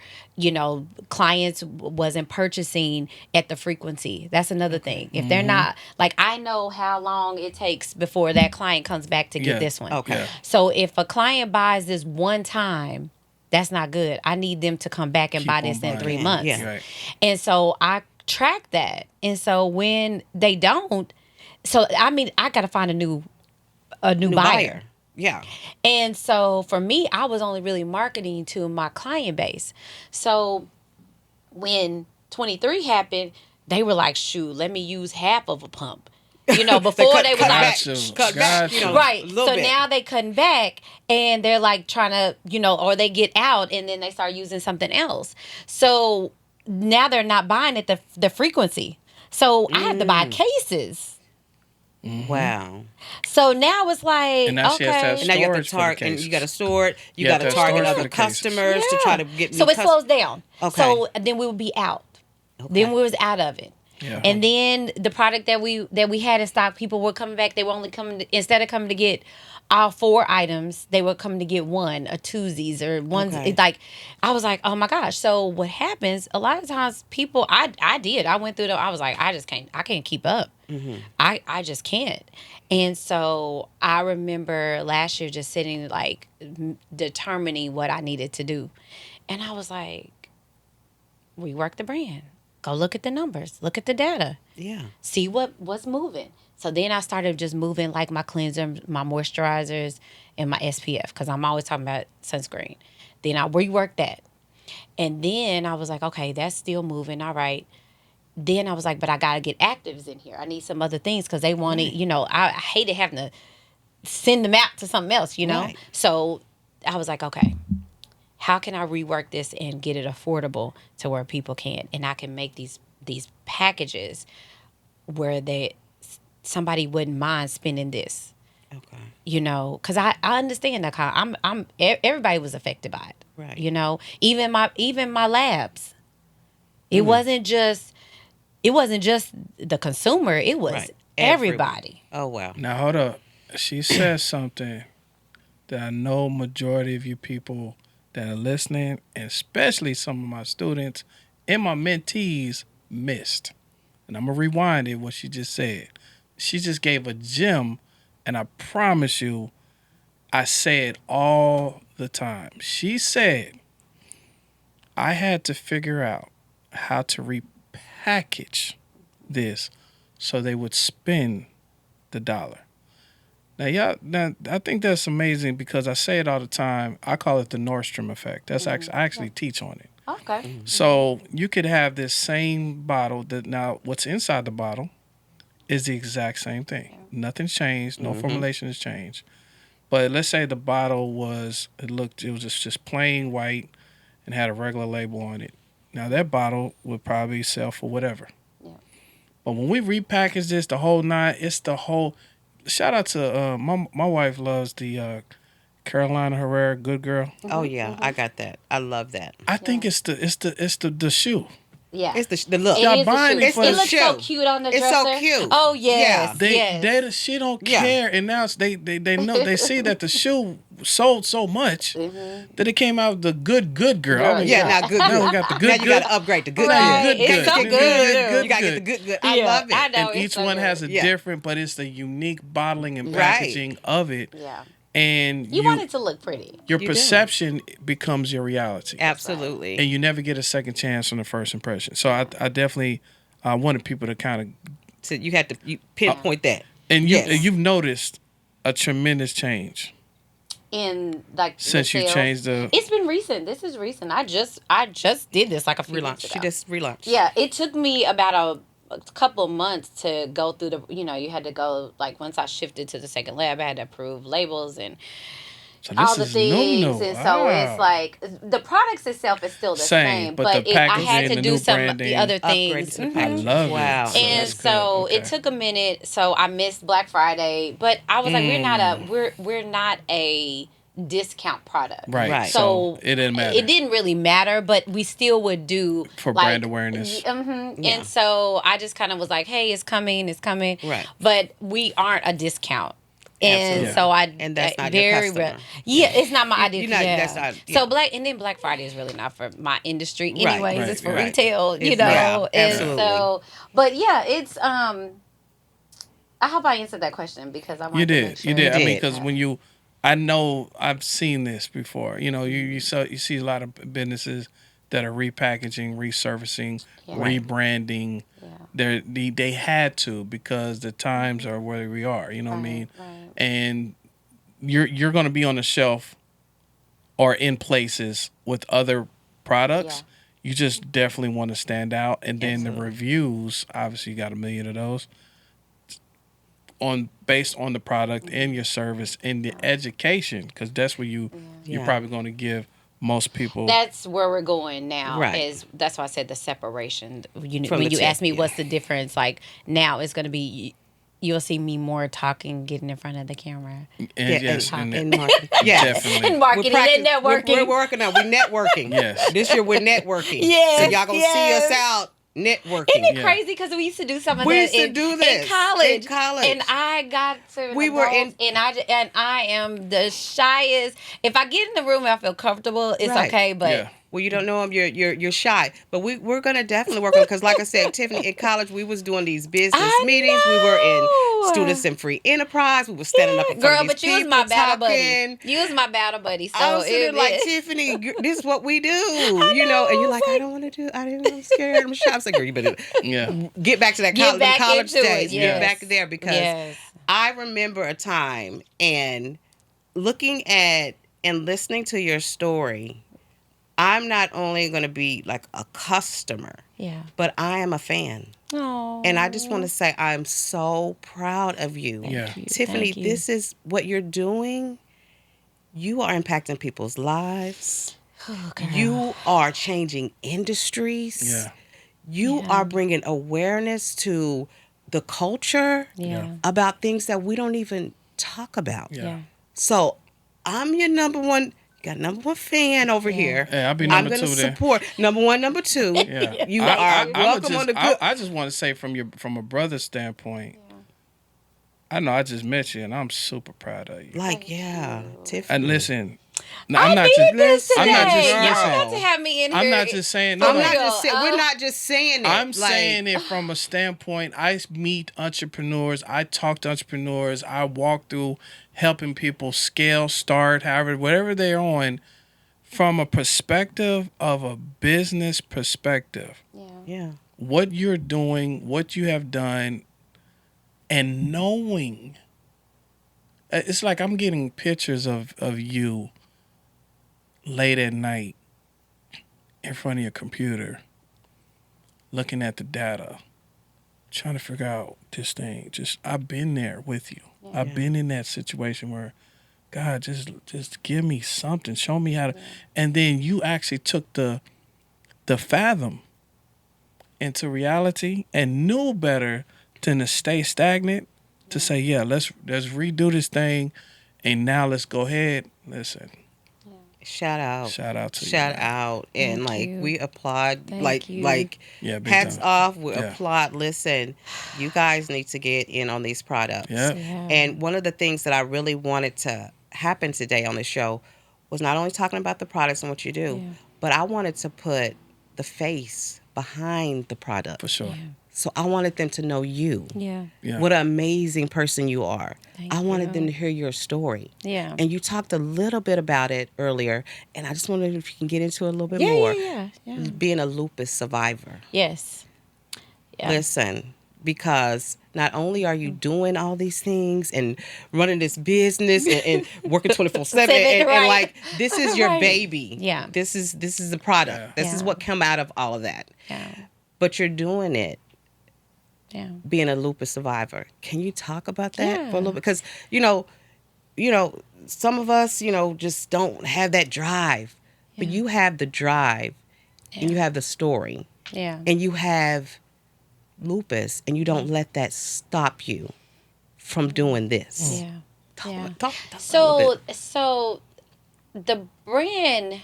Speaker 3: clients wasn't purchasing at the frequency. That's another thing. If they're not, like, I know how long it takes before that client comes back to get
Speaker 1: Yeah.
Speaker 3: this one.
Speaker 2: Okay.
Speaker 1: Yeah.
Speaker 3: So if a client buys this one time, that's not good. I need them to come back and
Speaker 1: Keep
Speaker 3: buy
Speaker 1: on
Speaker 3: this in
Speaker 1: buying.
Speaker 3: 3 months.
Speaker 2: Yeah.
Speaker 1: Right.
Speaker 3: And so I track that. And so when they don't, I got to find a new buyer.
Speaker 2: Yeah.
Speaker 3: And so for me, I was only really marketing to my client base. So when 23 happened, they were like, shoot, let me use half of a pump. Before they was
Speaker 2: cut
Speaker 3: like,
Speaker 2: back,
Speaker 1: Gotcha.
Speaker 2: cut back,
Speaker 1: Gotcha.
Speaker 3: right.
Speaker 2: a
Speaker 3: So
Speaker 2: little bit.
Speaker 3: now they cutting back, and they're like trying to, or they get out and then they start using something else. So now they're not buying at the frequency. So I have to buy cases.
Speaker 2: Wow.
Speaker 3: So now it's like,
Speaker 1: And now she has to have
Speaker 3: okay.
Speaker 2: And now you have to
Speaker 1: Storage for the
Speaker 2: target, and you
Speaker 1: cases.
Speaker 2: got to store it. You
Speaker 1: You
Speaker 2: got
Speaker 1: have
Speaker 2: to
Speaker 1: to have
Speaker 2: target
Speaker 1: storage for
Speaker 2: other
Speaker 1: the cases.
Speaker 2: customers to try to get new
Speaker 3: So it slows down.
Speaker 2: Okay.
Speaker 3: So then we would be out. Then we was out of it.
Speaker 1: Yeah.
Speaker 3: And then the product that we had in stock, people were coming back. They were only coming instead of coming to get all 4 items, they were coming to get one, or twosies, or ones.
Speaker 2: Okay.
Speaker 3: It's like, I was like, oh my gosh. So what happens? A lot of times, people, I went through them. I was like, I can't keep up. I just can't. And so I remember last year just sitting like determining what I needed to do, and I was like, rework the brand. Go look at the numbers. Look at the data.
Speaker 2: Yeah.
Speaker 3: See what's moving. So then I started just moving like my cleanser, my moisturizers, and my SPF, because I'm always talking about sunscreen. Then I reworked that. And then I was like, okay, that's still moving. All right. Then I was like, but I got to get actives in here. I need some other things because they wanted, I hated having to send them out to something else,
Speaker 2: Right.
Speaker 3: So I was like, okay, how can I rework this and get it affordable to where people can? And I can make these packages where somebody wouldn't mind spending this,
Speaker 2: Okay.
Speaker 3: because I understand that everybody was affected by it,
Speaker 2: Right.
Speaker 3: even my labs. It wasn't just the consumer, it was
Speaker 2: Right.
Speaker 3: everybody.
Speaker 2: Oh wow.
Speaker 1: Now, hold up. She said something that I know majority of you people that are listening, and especially some of my students and my mentees, missed. And I'm going to rewind it, what she just said. She just gave a gem, and I promise you, I say it all the time. She said, I had to figure out how to repackage this so they would spend the dollar. Now, I think that's amazing because I say it all the time. I call it the Nordstrom effect. That's I actually teach on it.
Speaker 3: Okay.
Speaker 1: So you could have this same bottle now what's inside the bottle is the exact same thing. Nothing's changed. No formulation has changed. But let's say the bottle was just plain white and had a regular label on it. Now that bottle would probably sell for whatever.
Speaker 3: Yeah.
Speaker 1: But when we repackage this, the whole nine, it's the whole. Shout out to my wife loves the Carolina Herrera Good Girl.
Speaker 2: Oh yeah, I got that. I love that.
Speaker 1: I think it's the shoe.
Speaker 3: Yeah.
Speaker 2: It's the look.
Speaker 1: Y'all
Speaker 3: It is a
Speaker 1: buying
Speaker 3: shoe.
Speaker 1: it
Speaker 2: It's
Speaker 1: for
Speaker 2: the
Speaker 3: It looks so
Speaker 2: shoe.
Speaker 3: cute on the
Speaker 2: It's
Speaker 3: dresser.
Speaker 2: so cute.
Speaker 3: Oh yes,
Speaker 2: Yeah.
Speaker 3: yes.
Speaker 1: She don't
Speaker 2: Yeah.
Speaker 1: care, and now they know they see that the shoe sold so much that it came out the good girl.
Speaker 3: Girl,
Speaker 2: Yeah,
Speaker 3: yeah.
Speaker 2: now good.
Speaker 1: Now we got the good
Speaker 2: Now you
Speaker 1: good.
Speaker 2: got to upgrade the good.
Speaker 3: Right,
Speaker 2: Good. You
Speaker 3: it's
Speaker 2: gotta
Speaker 3: so
Speaker 2: get
Speaker 3: good.
Speaker 2: You gotta get the good. I
Speaker 3: Yeah,
Speaker 2: love it.
Speaker 3: I know.
Speaker 1: And
Speaker 3: it's
Speaker 1: each
Speaker 3: so
Speaker 1: one
Speaker 3: good.
Speaker 1: has a
Speaker 2: Yeah.
Speaker 1: different, but it's the unique bottling and
Speaker 2: Right.
Speaker 1: packaging of it.
Speaker 3: Yeah.
Speaker 1: And
Speaker 3: You want it to look pretty.
Speaker 1: your
Speaker 2: You do.
Speaker 1: perception becomes your reality.
Speaker 2: Absolutely.
Speaker 1: And you never get a second chance on the first impression. So I definitely wanted people to kind of,
Speaker 2: So you had to pinpoint that.
Speaker 1: and
Speaker 2: Yes.
Speaker 1: you've noticed a tremendous change
Speaker 3: In like the
Speaker 1: since you
Speaker 3: sales.
Speaker 1: changed the.
Speaker 3: It's been recent. This is recent. I just did this like a few
Speaker 2: Relaunch.
Speaker 3: months ago.
Speaker 2: She just relaunched.
Speaker 3: Yeah, it took me about a couple of months to go through the. You had to go like once I shifted to the second lab, I had to approve labels and
Speaker 1: So
Speaker 3: all the things, and so it's like the products itself is still the same,
Speaker 1: but
Speaker 3: but
Speaker 1: the
Speaker 3: I had
Speaker 1: packaging,
Speaker 3: to
Speaker 1: the
Speaker 3: do
Speaker 1: new
Speaker 3: some
Speaker 1: branding.
Speaker 3: the other
Speaker 2: Upgraded
Speaker 3: things.
Speaker 2: to the
Speaker 3: Mhm.
Speaker 1: I
Speaker 2: packaging.
Speaker 1: love
Speaker 2: Wow.
Speaker 1: it. So
Speaker 3: And
Speaker 1: that's good.
Speaker 3: so
Speaker 1: Okay.
Speaker 3: it took a minute. So I missed Black Friday, but I was like, we're not a discount product,
Speaker 1: Right.
Speaker 2: Right.
Speaker 1: So it didn't matter.
Speaker 3: It didn't really matter, but we still would do
Speaker 1: For
Speaker 3: like,
Speaker 1: brand awareness.
Speaker 2: Yeah.
Speaker 3: And so I just kind of was like, hey, it's coming.
Speaker 2: Right.
Speaker 3: But we aren't a discount. And
Speaker 2: Absolutely.
Speaker 3: so I
Speaker 2: And that's not your
Speaker 3: very
Speaker 2: customer.
Speaker 3: yeah, it's not my idea.
Speaker 2: you're not-
Speaker 3: yeah.
Speaker 2: that's not- yeah.
Speaker 3: So Black Friday is really not for my industry,
Speaker 2: Right,
Speaker 3: anyways.
Speaker 1: right,
Speaker 3: it's for
Speaker 1: right.
Speaker 3: retail, you
Speaker 2: It's-
Speaker 3: know.
Speaker 2: yeah,
Speaker 3: and
Speaker 2: absolutely.
Speaker 3: so, but yeah, it's I hope I answered that question because I wanted
Speaker 1: You
Speaker 3: to
Speaker 1: did.
Speaker 3: make sure.
Speaker 1: You did. I mean,
Speaker 2: did.
Speaker 1: because when you, I know I've seen this before. You know, you see a lot of businesses that are repackaging, resurfacing,
Speaker 3: Yeah.
Speaker 1: rebranding.
Speaker 3: Yeah.
Speaker 1: They had to because the times are where we are. You know what I mean?
Speaker 3: Right.
Speaker 1: And you're going to be on the shelf or in places with other products.
Speaker 3: Yeah.
Speaker 1: You just definitely want to stand out, and then
Speaker 2: Absolutely.
Speaker 1: the reviews. Obviously, you got 1 million of those. Based on the product and your service and the education, because that's where you're
Speaker 2: Yeah.
Speaker 1: probably going to give most people.
Speaker 3: That's where we're going now.
Speaker 2: Right.
Speaker 3: That's why I said the separation. You know,
Speaker 2: From
Speaker 3: when
Speaker 2: the
Speaker 3: you
Speaker 2: tip,
Speaker 3: ask me
Speaker 2: yeah.
Speaker 3: what's the difference, like now it's going to be, you'll see me more talking, getting in front of the camera,
Speaker 1: and
Speaker 2: Yeah,
Speaker 1: yes,
Speaker 2: and
Speaker 1: and
Speaker 2: marketing. Yes.
Speaker 1: definitely.
Speaker 3: and marketing and networking.
Speaker 2: We're working on. We're networking.
Speaker 1: Yes.
Speaker 2: This year we're networking.
Speaker 3: Yes,
Speaker 2: So y'all gonna
Speaker 3: yes.
Speaker 2: see us out networking.
Speaker 3: Isn't it
Speaker 1: Yeah.
Speaker 3: crazy? Because we used to do some of
Speaker 2: We
Speaker 3: that
Speaker 2: used to
Speaker 3: in,
Speaker 2: do this
Speaker 3: in college.
Speaker 2: in college.
Speaker 3: And I got to
Speaker 2: We were in-
Speaker 3: and I am the shyest. If I get in the room and I feel comfortable, it's
Speaker 2: Right.
Speaker 3: okay. But
Speaker 1: Yeah.
Speaker 2: Well, you don't know them. You're shy, but we're gonna definitely work on it because, like I said, Tiffany, in college we was doing these business
Speaker 3: I
Speaker 2: meetings. We were
Speaker 3: know.
Speaker 2: in Students in Free Enterprise. We were standing up in front
Speaker 3: girl,
Speaker 2: of these
Speaker 3: but you was
Speaker 2: people
Speaker 3: my battle
Speaker 2: talking.
Speaker 3: buddy. You was my battle buddy. So
Speaker 2: I was sitting there like, Tiffany, this is what we do, you know, and you're like, I don't want to do. I'm scared. I'm shy. I was like, girl, you better
Speaker 1: Yeah.
Speaker 2: get back to that
Speaker 3: Get back
Speaker 2: college
Speaker 3: into it,
Speaker 2: days.
Speaker 3: yes.
Speaker 2: Get back there because
Speaker 3: Yes.
Speaker 2: I remember a time and looking at and listening to your story. I'm not only going to be like a customer,
Speaker 3: Yeah.
Speaker 2: but I am a fan.
Speaker 3: Oh.
Speaker 2: And I just want to say I'm so proud of you.
Speaker 1: Yeah.
Speaker 2: Tiffany, this is what you're doing. You are impacting people's lives.
Speaker 3: Oh, girl.
Speaker 2: You are changing industries.
Speaker 1: Yeah.
Speaker 2: You
Speaker 3: Yeah.
Speaker 2: are bringing awareness to the culture
Speaker 3: Yeah.
Speaker 2: about things that we don't even talk about.
Speaker 1: Yeah.
Speaker 3: Yeah.
Speaker 2: So I'm your number one fan over here.
Speaker 1: Hey, I'll be
Speaker 2: I'm
Speaker 1: number
Speaker 2: going to
Speaker 1: 2 then.
Speaker 2: support number one, number two.
Speaker 1: Yeah.
Speaker 2: You
Speaker 1: I
Speaker 2: are
Speaker 1: would
Speaker 2: welcome
Speaker 1: just,
Speaker 2: on the good.
Speaker 1: I just want to say from a brother's standpoint, I know I just met you and I'm super proud of you.
Speaker 2: Like, yeah, Tiffany.
Speaker 1: And listen, no,
Speaker 3: I
Speaker 1: I'm not
Speaker 3: needed
Speaker 1: just.
Speaker 3: this today.
Speaker 1: I'm not just.
Speaker 3: Y'all
Speaker 1: Listen,
Speaker 3: got to have me in here.
Speaker 1: I'm not just saying.
Speaker 3: For
Speaker 1: No,
Speaker 2: I'm
Speaker 1: no.
Speaker 2: not
Speaker 3: real.
Speaker 2: just saying. We're not just saying it.
Speaker 1: I'm
Speaker 2: like,
Speaker 1: saying it from a standpoint. I meet entrepreneurs. I talk to entrepreneurs. I walk through helping people scale, start, however, whatever they're on, from a perspective of a business perspective.
Speaker 2: Yeah.
Speaker 1: What you're doing, what you have done, and knowing. It's like I'm getting pictures of you late at night in front of your computer, looking at the data, trying to figure out this thing. Just I've been there with you. I've been in that situation where, God, just give me something. Show me how to. And then you actually took the fathom into reality and knew better than to stay stagnant. To say, yeah, let's redo this thing, and now let's go ahead. Listen,
Speaker 2: Shout out.
Speaker 1: Shout out to you,
Speaker 2: Shout
Speaker 1: man.
Speaker 2: out. And
Speaker 3: Thank
Speaker 2: like
Speaker 3: you.
Speaker 2: we applaud
Speaker 3: Thank you.
Speaker 2: like
Speaker 1: Yeah, big
Speaker 2: hats
Speaker 1: time.
Speaker 2: off. We
Speaker 1: Yeah.
Speaker 2: applaud. Listen, you guys need to get in on these products.
Speaker 1: Yeah.
Speaker 3: Yeah.
Speaker 2: And one of the things that I really wanted to happen today on the show was not only talking about the products and what you do,
Speaker 3: Yeah.
Speaker 2: but I wanted to put the face behind the product.
Speaker 1: For sure.
Speaker 3: Yeah.
Speaker 2: So I wanted them to know you.
Speaker 3: Yeah.
Speaker 1: Yeah.
Speaker 2: What an amazing person you are.
Speaker 3: Thank
Speaker 2: I wanted
Speaker 3: you.
Speaker 2: them to hear your story.
Speaker 3: Yeah.
Speaker 2: And you talked a little bit about it earlier, and I just wondered if you can get into it a little bit
Speaker 3: Yeah,
Speaker 2: more.
Speaker 3: yeah.
Speaker 2: Being a lupus survivor.
Speaker 3: Yes. Yeah.
Speaker 2: Listen, because not only are you doing all these things and running this business and working 24/7 and
Speaker 3: Right.
Speaker 2: like this is your
Speaker 3: Right.
Speaker 2: baby.
Speaker 3: Yeah.
Speaker 2: This is the product.
Speaker 1: Yeah.
Speaker 2: This is
Speaker 3: Yeah.
Speaker 2: what come out of all of that.
Speaker 3: Yeah.
Speaker 2: But you're doing it
Speaker 3: Yeah.
Speaker 2: being a lupus survivor. Can you talk about that for a
Speaker 3: Yeah.
Speaker 2: little bit? Because some of us, just don't have that drive, but
Speaker 3: Yeah.
Speaker 2: you have the drive, and
Speaker 3: Yeah.
Speaker 2: you have the story,
Speaker 3: Yeah.
Speaker 2: and you have lupus, and you don't let that stop you from doing this.
Speaker 3: Yeah.
Speaker 2: Talk,
Speaker 3: Yeah.
Speaker 2: talk a little bit.
Speaker 3: So the brand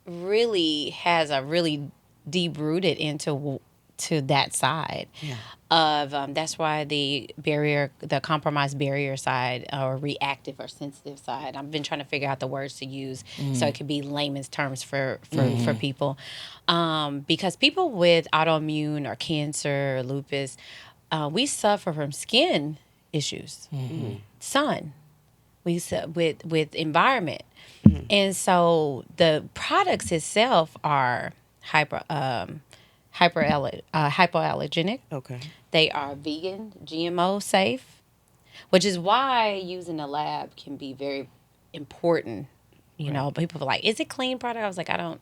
Speaker 3: really has a really deep rooted into to that side
Speaker 2: Yeah.
Speaker 3: of that's why the compromised barrier side or reactive or sensitive side. I've been trying to figure out the words to use so it could be layman's terms for people, because people with autoimmune or cancer or lupus, we suffer from skin issues, sun. We with environment, and so the products itself are hypoallergenic.
Speaker 2: Okay.
Speaker 3: They are vegan, GMO safe, which is why using a lab can be very important. You know, people are like, "Is it clean product?" I was like, I don't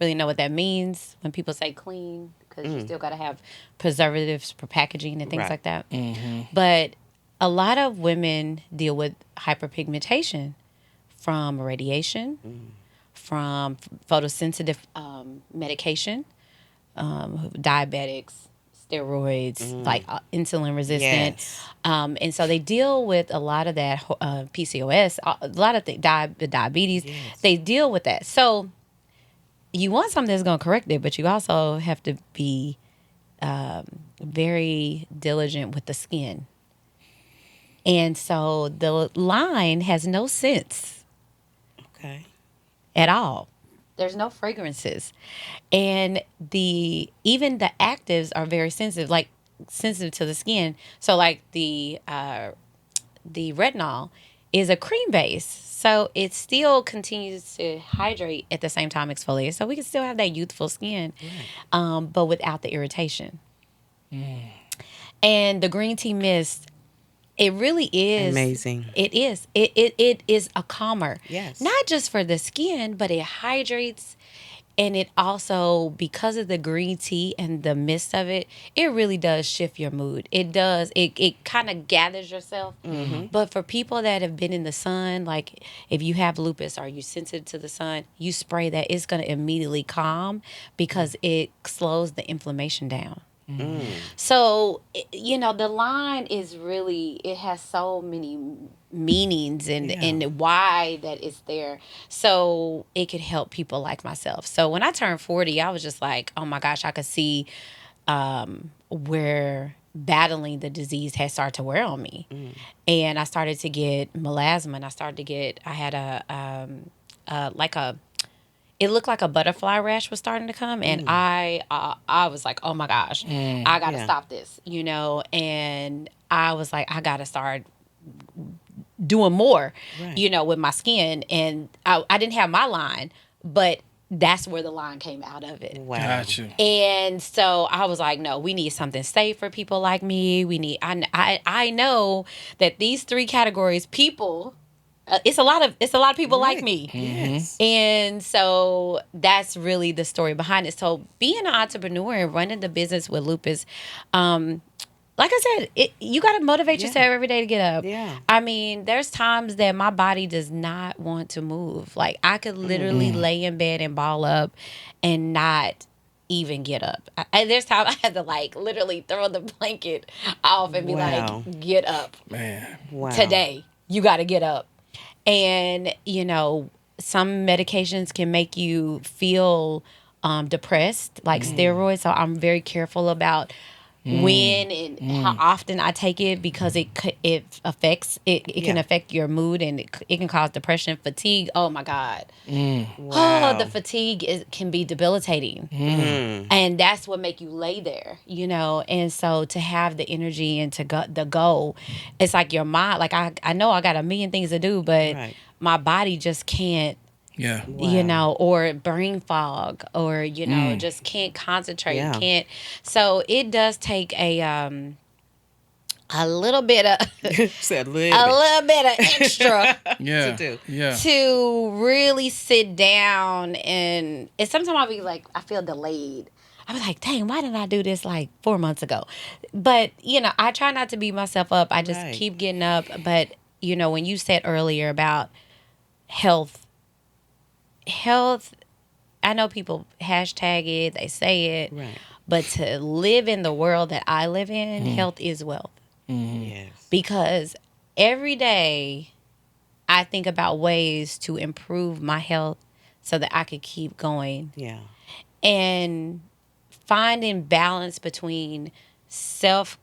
Speaker 3: really know what that means when people say clean, because you still got to have preservatives for packaging and things
Speaker 2: Right.
Speaker 3: like that. But a lot of women deal with hyperpigmentation from radiation, from photosensitive medication, diabetics, steroids, like insulin resistant.
Speaker 2: Yes.
Speaker 3: And so they deal with a lot of that PCOS, a lot of the diabetes.
Speaker 2: Yes.
Speaker 3: They deal with that. So you want something that's going to correct it, but you also have to be very diligent with the skin. And so the line has no scents
Speaker 2: Okay.
Speaker 3: at all. There's no fragrances. And even the actives are very sensitive, like sensitive to the skin. So like the retinol is a cream base. So it still continues to hydrate at the same time exfoliate. So we can still have that youthful skin, but without the irritation. And the green tea mist, it really is
Speaker 2: Amazing.
Speaker 3: It is. It is a calmer.
Speaker 2: Yes.
Speaker 3: Not just for the skin, but it hydrates, and it also, because of the green tea and the mist of it, it really does shift your mood. It does. It kind of gathers yourself. But for people that have been in the sun, like if you have lupus or you sensitive to the sun, you spray that, it's going to immediately calm because it slows the inflammation down. So, the line is really, it has so many meanings and why that it's there. So it could help people like myself. So when I turned 40, I was just like, oh my gosh, I could see where battling the disease had started to wear on me. And I started to get melasma, and I had it looked like a butterfly rash was starting to come, and I was like, oh my gosh, I gotta stop this, and I was like, I gotta start doing more, with my skin. And I didn't have my line, but that's where the line came out of it.
Speaker 2: Wow.
Speaker 1: Got you.
Speaker 3: And so I was like, no, we need something safe for people like me. I know that these three categories, people, it's a lot of people like me.
Speaker 2: Yes.
Speaker 3: And so that's really the story behind it. So being an entrepreneur and running the business with lupus, like I said, you got to motivate yourself every day to get up.
Speaker 2: Yeah.
Speaker 3: I mean, there's times that my body does not want to move. Like I could literally lay in bed and ball up and not even get up. There's times I had to literally throw the blanket off and be
Speaker 2: Wow.
Speaker 3: like, get up.
Speaker 1: Man.
Speaker 2: Wow.
Speaker 3: Today, you got to get up. And, some medications can make you feel depressed, like steroids. So I'm very careful about when and how often I take it, because it affects it can affect your mood, and it can cause depression, fatigue. Oh my God.
Speaker 2: Wow.
Speaker 3: Oh, the fatigue can be debilitating. And that's what make you lay there, and so to have the energy and to go the goal, it's like your mind, like I know I got a million things to do, but
Speaker 2: Right.
Speaker 3: my body just can't,
Speaker 1: Yeah.
Speaker 2: Wow.
Speaker 3: or brain fog, or just can't concentrate,
Speaker 2: Yeah.
Speaker 3: can't. So it does take a little bit of
Speaker 2: Said a
Speaker 3: a
Speaker 2: little
Speaker 3: little bit of extra
Speaker 2: bit
Speaker 1: Yeah.
Speaker 2: to do.
Speaker 1: Yeah.
Speaker 3: to really sit down, and sometimes I'll be like, I feel delayed. I'm like, dang, why didn't I do this like 4 months ago? But, I try not to beat myself up. I just
Speaker 2: Right.
Speaker 3: keep getting up. But, when you said earlier about health, I know people hashtag it, they say it,
Speaker 2: Right.
Speaker 3: but to live in the world that I live in, health is wealth.
Speaker 2: Yes.
Speaker 3: Because every day I think about ways to improve my health so that I could keep going,
Speaker 2: Yeah.
Speaker 3: and finding balance between self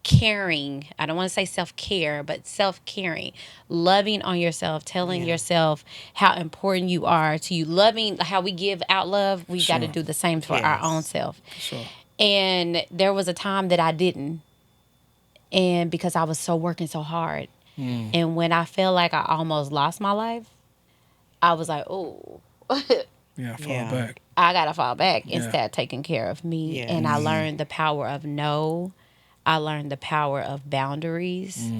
Speaker 3: caring. I don't want to say self care, but self caring, loving on yourself, telling
Speaker 2: Yeah.
Speaker 3: yourself how important you are to you, loving how we give out love. We got to
Speaker 1: Sure.
Speaker 3: do the same for our own
Speaker 2: Yes.
Speaker 3: self.
Speaker 1: Sure.
Speaker 3: And there was a time that I didn't, and because I was so working so hard. And when I felt like I almost lost my life, I was like, oh,
Speaker 1: Yeah. Fall
Speaker 2: Yeah.
Speaker 1: back.
Speaker 3: I got to fall back and
Speaker 1: Yeah.
Speaker 3: start taking care of me.
Speaker 2: Yes.
Speaker 3: And I learned the power of no. I learned the power of boundaries.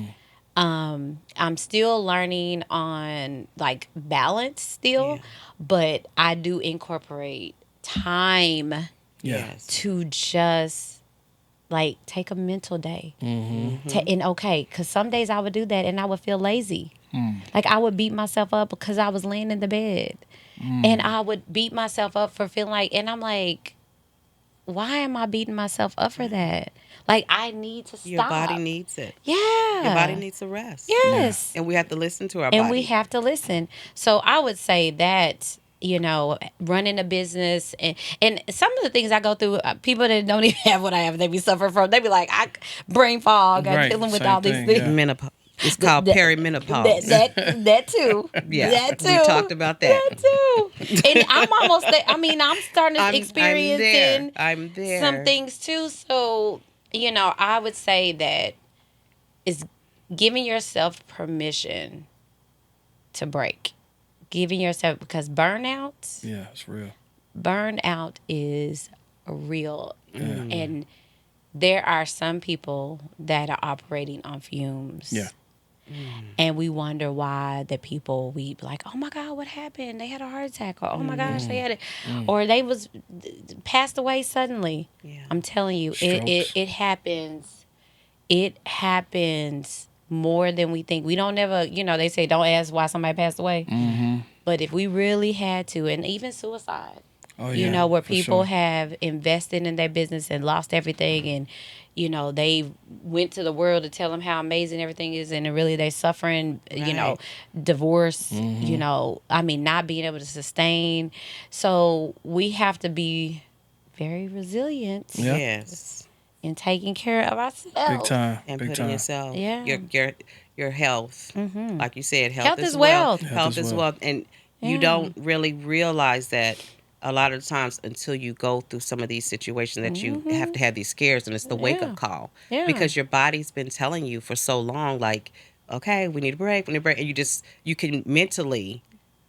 Speaker 3: I'm still learning on like balance still,
Speaker 2: Yeah.
Speaker 3: but I do incorporate time
Speaker 1: Yeah.
Speaker 2: Yes.
Speaker 3: to just like take a mental day. And okay, because some days I would do that and I would feel lazy. Like I would beat myself up because I was laying in the bed. And I would beat myself up for feeling like, and I'm like, why am I beating myself up for that? Like I need to stop.
Speaker 2: Your body needs it.
Speaker 3: Yeah.
Speaker 2: Your body needs a rest.
Speaker 3: Yes.
Speaker 2: And we have to listen to our
Speaker 3: And
Speaker 2: body.
Speaker 3: we have to listen. So I would say that, running a business and some of the things I go through, people that don't even have what I have, they be suffering from. They be like, I brain fog, I'm
Speaker 1: Right,
Speaker 3: dealing with
Speaker 1: same
Speaker 3: all these
Speaker 1: thing,
Speaker 3: things.
Speaker 1: yeah.
Speaker 2: Menopause. It's called
Speaker 3: That-
Speaker 2: perimenopause.
Speaker 3: That too.
Speaker 2: Yeah,
Speaker 3: That too.
Speaker 2: we talked about that.
Speaker 3: That too. And I'm almost there. I mean, I'm starting to experiencing
Speaker 2: I'm there.
Speaker 3: some things too. So, I would say that is giving yourself permission to break. Giving yourself, because burnout
Speaker 1: Yeah. It's real.
Speaker 3: is real. And there are some people that are operating on fumes.
Speaker 1: Yeah.
Speaker 3: And we wonder why the people, we be like, oh my God, what happened? They had a heart attack, or oh my gosh, they had it, or they was passed away suddenly.
Speaker 2: Yeah.
Speaker 3: I'm telling you,
Speaker 1: Strokes.
Speaker 3: it happens. It happens more than we think. We don't never, they say don't ask why somebody passed away. But if we really had to, and even suicide,
Speaker 1: Oh yeah.
Speaker 3: where
Speaker 1: for
Speaker 3: people
Speaker 1: sure.
Speaker 3: have invested in their business and lost everything, and they went to the world to tell them how amazing everything is, and really they're suffering,
Speaker 2: Right.
Speaker 3: divorce, I mean, not being able to sustain. So we have to be very resilient
Speaker 1: Yeah.
Speaker 2: Yes.
Speaker 3: in taking care of ourselves.
Speaker 1: Big time.
Speaker 2: And
Speaker 1: Big
Speaker 2: putting
Speaker 1: time.
Speaker 2: yourself,
Speaker 3: Yeah.
Speaker 2: your health, like you said,
Speaker 3: Health is wealth.
Speaker 2: Health is wealth, and you don't really realize that a lot of times until you go through some of these situations that you have to have these scares, and it's the wake up call,
Speaker 3: Yeah.
Speaker 2: because your body's been telling you for so long, like, okay, we need a break, and you can mentally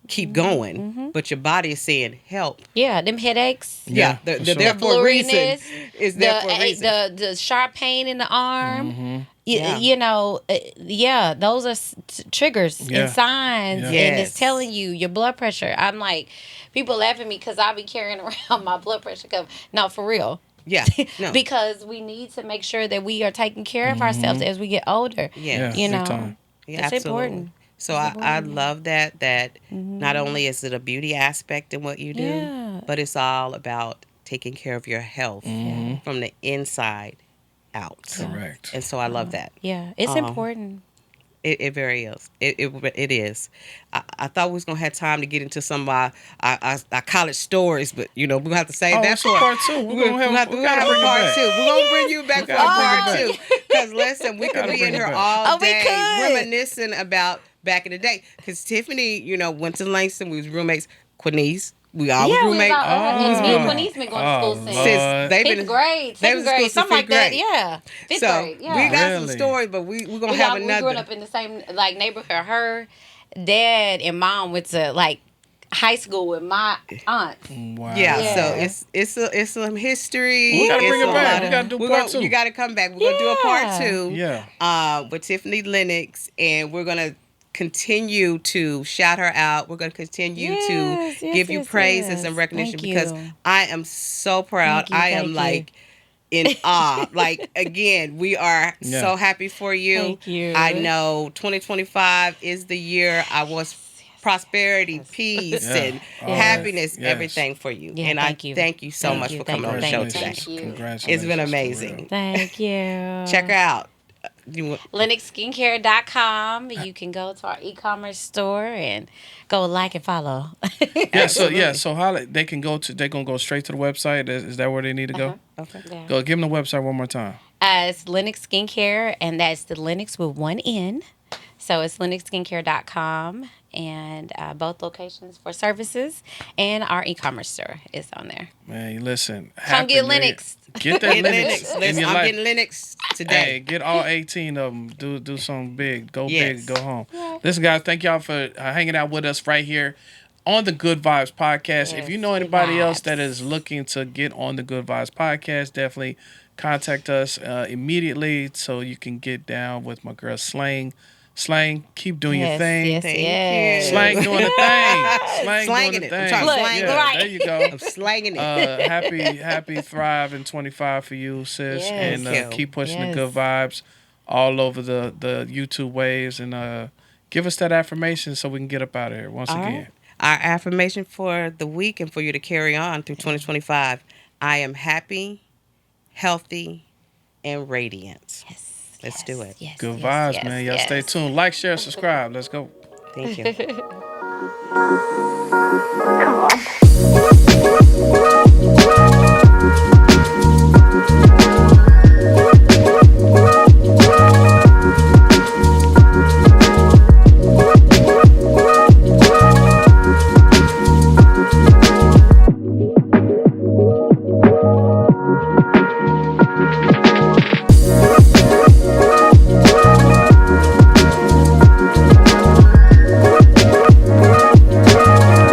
Speaker 2: keep going, but your body is saying help.
Speaker 3: Yeah, them headaches.
Speaker 1: Yeah,
Speaker 2: they're
Speaker 1: for sure.
Speaker 2: there for a reason.
Speaker 3: Blurriness,
Speaker 2: It's there for a reason.
Speaker 3: the sharp pain in the arm.
Speaker 2: Yeah.
Speaker 3: Those are triggers
Speaker 1: Yeah.
Speaker 3: and signs,
Speaker 1: Yeah.
Speaker 3: and it's
Speaker 2: Yes.
Speaker 3: telling you your blood pressure. I'm like, people laugh at me because I be carrying around my blood pressure cuff. No, for real.
Speaker 2: Yeah, no,
Speaker 3: Because we need to make sure that we are taking care of ourselves as we get older.
Speaker 2: yes.
Speaker 1: Yeah.
Speaker 3: You
Speaker 1: Big
Speaker 3: know,
Speaker 1: time.
Speaker 2: Yeah,
Speaker 3: it's
Speaker 2: absolutely.
Speaker 3: important.
Speaker 2: So I love that not only is it a beauty aspect in what you do,
Speaker 3: Yeah.
Speaker 2: but it's all about taking care of your health from the inside out.
Speaker 1: Correct.
Speaker 2: And so I love that.
Speaker 3: Yeah, it's important.
Speaker 2: It very is. It is. I thought we was gonna have time to get into some of our college stories, but we're gonna have to save
Speaker 1: Oh,
Speaker 2: that
Speaker 1: it's a
Speaker 2: for
Speaker 1: part two. We're gonna have
Speaker 2: we're
Speaker 1: we
Speaker 2: gonna
Speaker 1: gotta
Speaker 2: have
Speaker 1: bring
Speaker 2: a
Speaker 1: it
Speaker 2: part
Speaker 1: back.
Speaker 2: two. We're gonna bring you back for a
Speaker 1: gotta bring
Speaker 2: part
Speaker 1: it
Speaker 2: two. Because listen, we could
Speaker 1: Gotta
Speaker 2: be
Speaker 1: bring
Speaker 2: in
Speaker 1: it
Speaker 2: here
Speaker 1: back.
Speaker 2: all
Speaker 3: Oh, we
Speaker 2: day
Speaker 3: could.
Speaker 2: reminiscing about back in the day. Because Tiffany, went to Langston. We was roommates. Quinese, we all was
Speaker 3: Yeah, we was
Speaker 2: roommates.
Speaker 3: all, and me and
Speaker 1: Oh,
Speaker 3: Quinice been going to school since
Speaker 2: Since
Speaker 1: Lord.
Speaker 2: they've
Speaker 3: fifth
Speaker 2: been
Speaker 3: grade,
Speaker 2: they
Speaker 3: second
Speaker 2: was in school
Speaker 3: grade,
Speaker 2: since
Speaker 3: something like
Speaker 2: fifth
Speaker 3: that.
Speaker 2: grade.
Speaker 3: Yeah, fifth
Speaker 2: So
Speaker 3: grade.
Speaker 2: we
Speaker 3: Yeah,
Speaker 2: got some
Speaker 1: Really?
Speaker 2: stories, but we're gonna
Speaker 3: we
Speaker 2: have
Speaker 3: got we grew
Speaker 2: another.
Speaker 3: up in the same like neighborhood. Her dad and mom went to like high school with my aunt.
Speaker 1: Wow.
Speaker 2: Yeah, so
Speaker 3: Yeah.
Speaker 2: it's some history.
Speaker 1: We gotta
Speaker 2: it's
Speaker 1: bring it
Speaker 2: a
Speaker 1: back.
Speaker 2: lot
Speaker 1: We
Speaker 2: of-
Speaker 1: gotta do
Speaker 2: we're
Speaker 1: part
Speaker 2: gonna,
Speaker 1: two.
Speaker 2: You got to come back. We're gonna do a part
Speaker 3: Yeah.
Speaker 2: two.
Speaker 1: Yeah.
Speaker 2: With Tiffany Lennox, and we're gonna continue to shout her out. We're gonna continue
Speaker 3: Yes,
Speaker 2: to
Speaker 3: yes,
Speaker 2: give you
Speaker 3: yes,
Speaker 2: praises
Speaker 3: yes.
Speaker 2: and recognition
Speaker 3: Thank
Speaker 2: because
Speaker 3: you.
Speaker 2: I am so proud.
Speaker 3: Thank you,
Speaker 2: I am
Speaker 3: thank you.
Speaker 2: like in awe. Like again, we are
Speaker 1: Yeah.
Speaker 2: so happy for you.
Speaker 3: Thank you.
Speaker 2: I know 2025 is the year I was prosperity, peace,
Speaker 1: Yeah.
Speaker 2: and
Speaker 1: All
Speaker 2: happiness,
Speaker 1: that. Yes.
Speaker 2: everything for you.
Speaker 3: Yeah,
Speaker 2: and
Speaker 3: thank
Speaker 2: I
Speaker 3: you.
Speaker 2: thank you so
Speaker 3: Thank
Speaker 2: much
Speaker 3: you,
Speaker 2: for
Speaker 3: thank
Speaker 2: coming on
Speaker 3: you,
Speaker 2: the show
Speaker 3: thank you,
Speaker 2: today.
Speaker 3: thank you.
Speaker 1: Congratulations.
Speaker 2: It's been
Speaker 1: for
Speaker 2: amazing.
Speaker 1: real.
Speaker 3: Thank you.
Speaker 2: Check her out. You,
Speaker 3: LenoxSkincare.com. You can go to our e-commerce store and go like and follow.
Speaker 1: Yeah. So
Speaker 2: Absolutely.
Speaker 1: So how they can go to? They gonna go straight to the website. Is that where they need to go?
Speaker 2: okay.
Speaker 3: Yeah.
Speaker 1: Go give them the website one more time.
Speaker 3: It's Lenox Skincare, and that's the Lenox with one N. So it's LenoxSkincare.com, and both locations for services, and our e-commerce store is on there.
Speaker 1: Man, you listen.
Speaker 3: Come
Speaker 1: Happy
Speaker 3: get
Speaker 1: New Year.
Speaker 3: Lennox.
Speaker 1: Get that
Speaker 2: Get
Speaker 1: Linux
Speaker 2: Linux.
Speaker 1: in
Speaker 2: Listen,
Speaker 1: your
Speaker 2: I'm
Speaker 1: life.
Speaker 2: getting Linux
Speaker 1: Hey,
Speaker 2: today.
Speaker 1: get all 18 of them. Do something big. Go
Speaker 2: Yes.
Speaker 1: big. Go home. Listen, guys, thank y'all for hanging out with us right here on the Good Vibes Podcast. If you
Speaker 3: Yes,
Speaker 1: know
Speaker 3: good
Speaker 1: anybody else
Speaker 3: vibes.
Speaker 1: that is looking to get on the Good Vibes Podcast, definitely contact us immediately so you can get down with my girl Slang. Slang, keep doing your
Speaker 3: Yes,
Speaker 1: thing.
Speaker 3: yes,
Speaker 2: Thank
Speaker 3: yes.
Speaker 2: you.
Speaker 1: Slang doing the thing. Slang
Speaker 2: Slanging
Speaker 1: doing the
Speaker 2: it.
Speaker 1: thing.
Speaker 2: I'm trying to
Speaker 3: Look,
Speaker 2: slang it.
Speaker 3: right.
Speaker 1: There you go.
Speaker 2: I'm slanging it.
Speaker 1: Happy thrive in 25 for you, sis,
Speaker 3: Yes.
Speaker 1: and
Speaker 2: Thank you.
Speaker 1: keep pushing the
Speaker 3: Yes.
Speaker 1: good vibes all over the YouTube waves, and give us that affirmation so we can get up out of here once
Speaker 2: All
Speaker 1: again.
Speaker 2: right. Our affirmation for the week and for you to carry on through 2025. I am happy, healthy, and radiant.
Speaker 3: Yes,
Speaker 2: Let's do it.
Speaker 3: Yes,
Speaker 1: Good
Speaker 3: yes,
Speaker 1: vibes,
Speaker 3: yes,
Speaker 1: man. Y'all
Speaker 3: yes.
Speaker 1: stay tuned. Like, share, subscribe. Let's go.
Speaker 2: Thank you.
Speaker 4: Come on.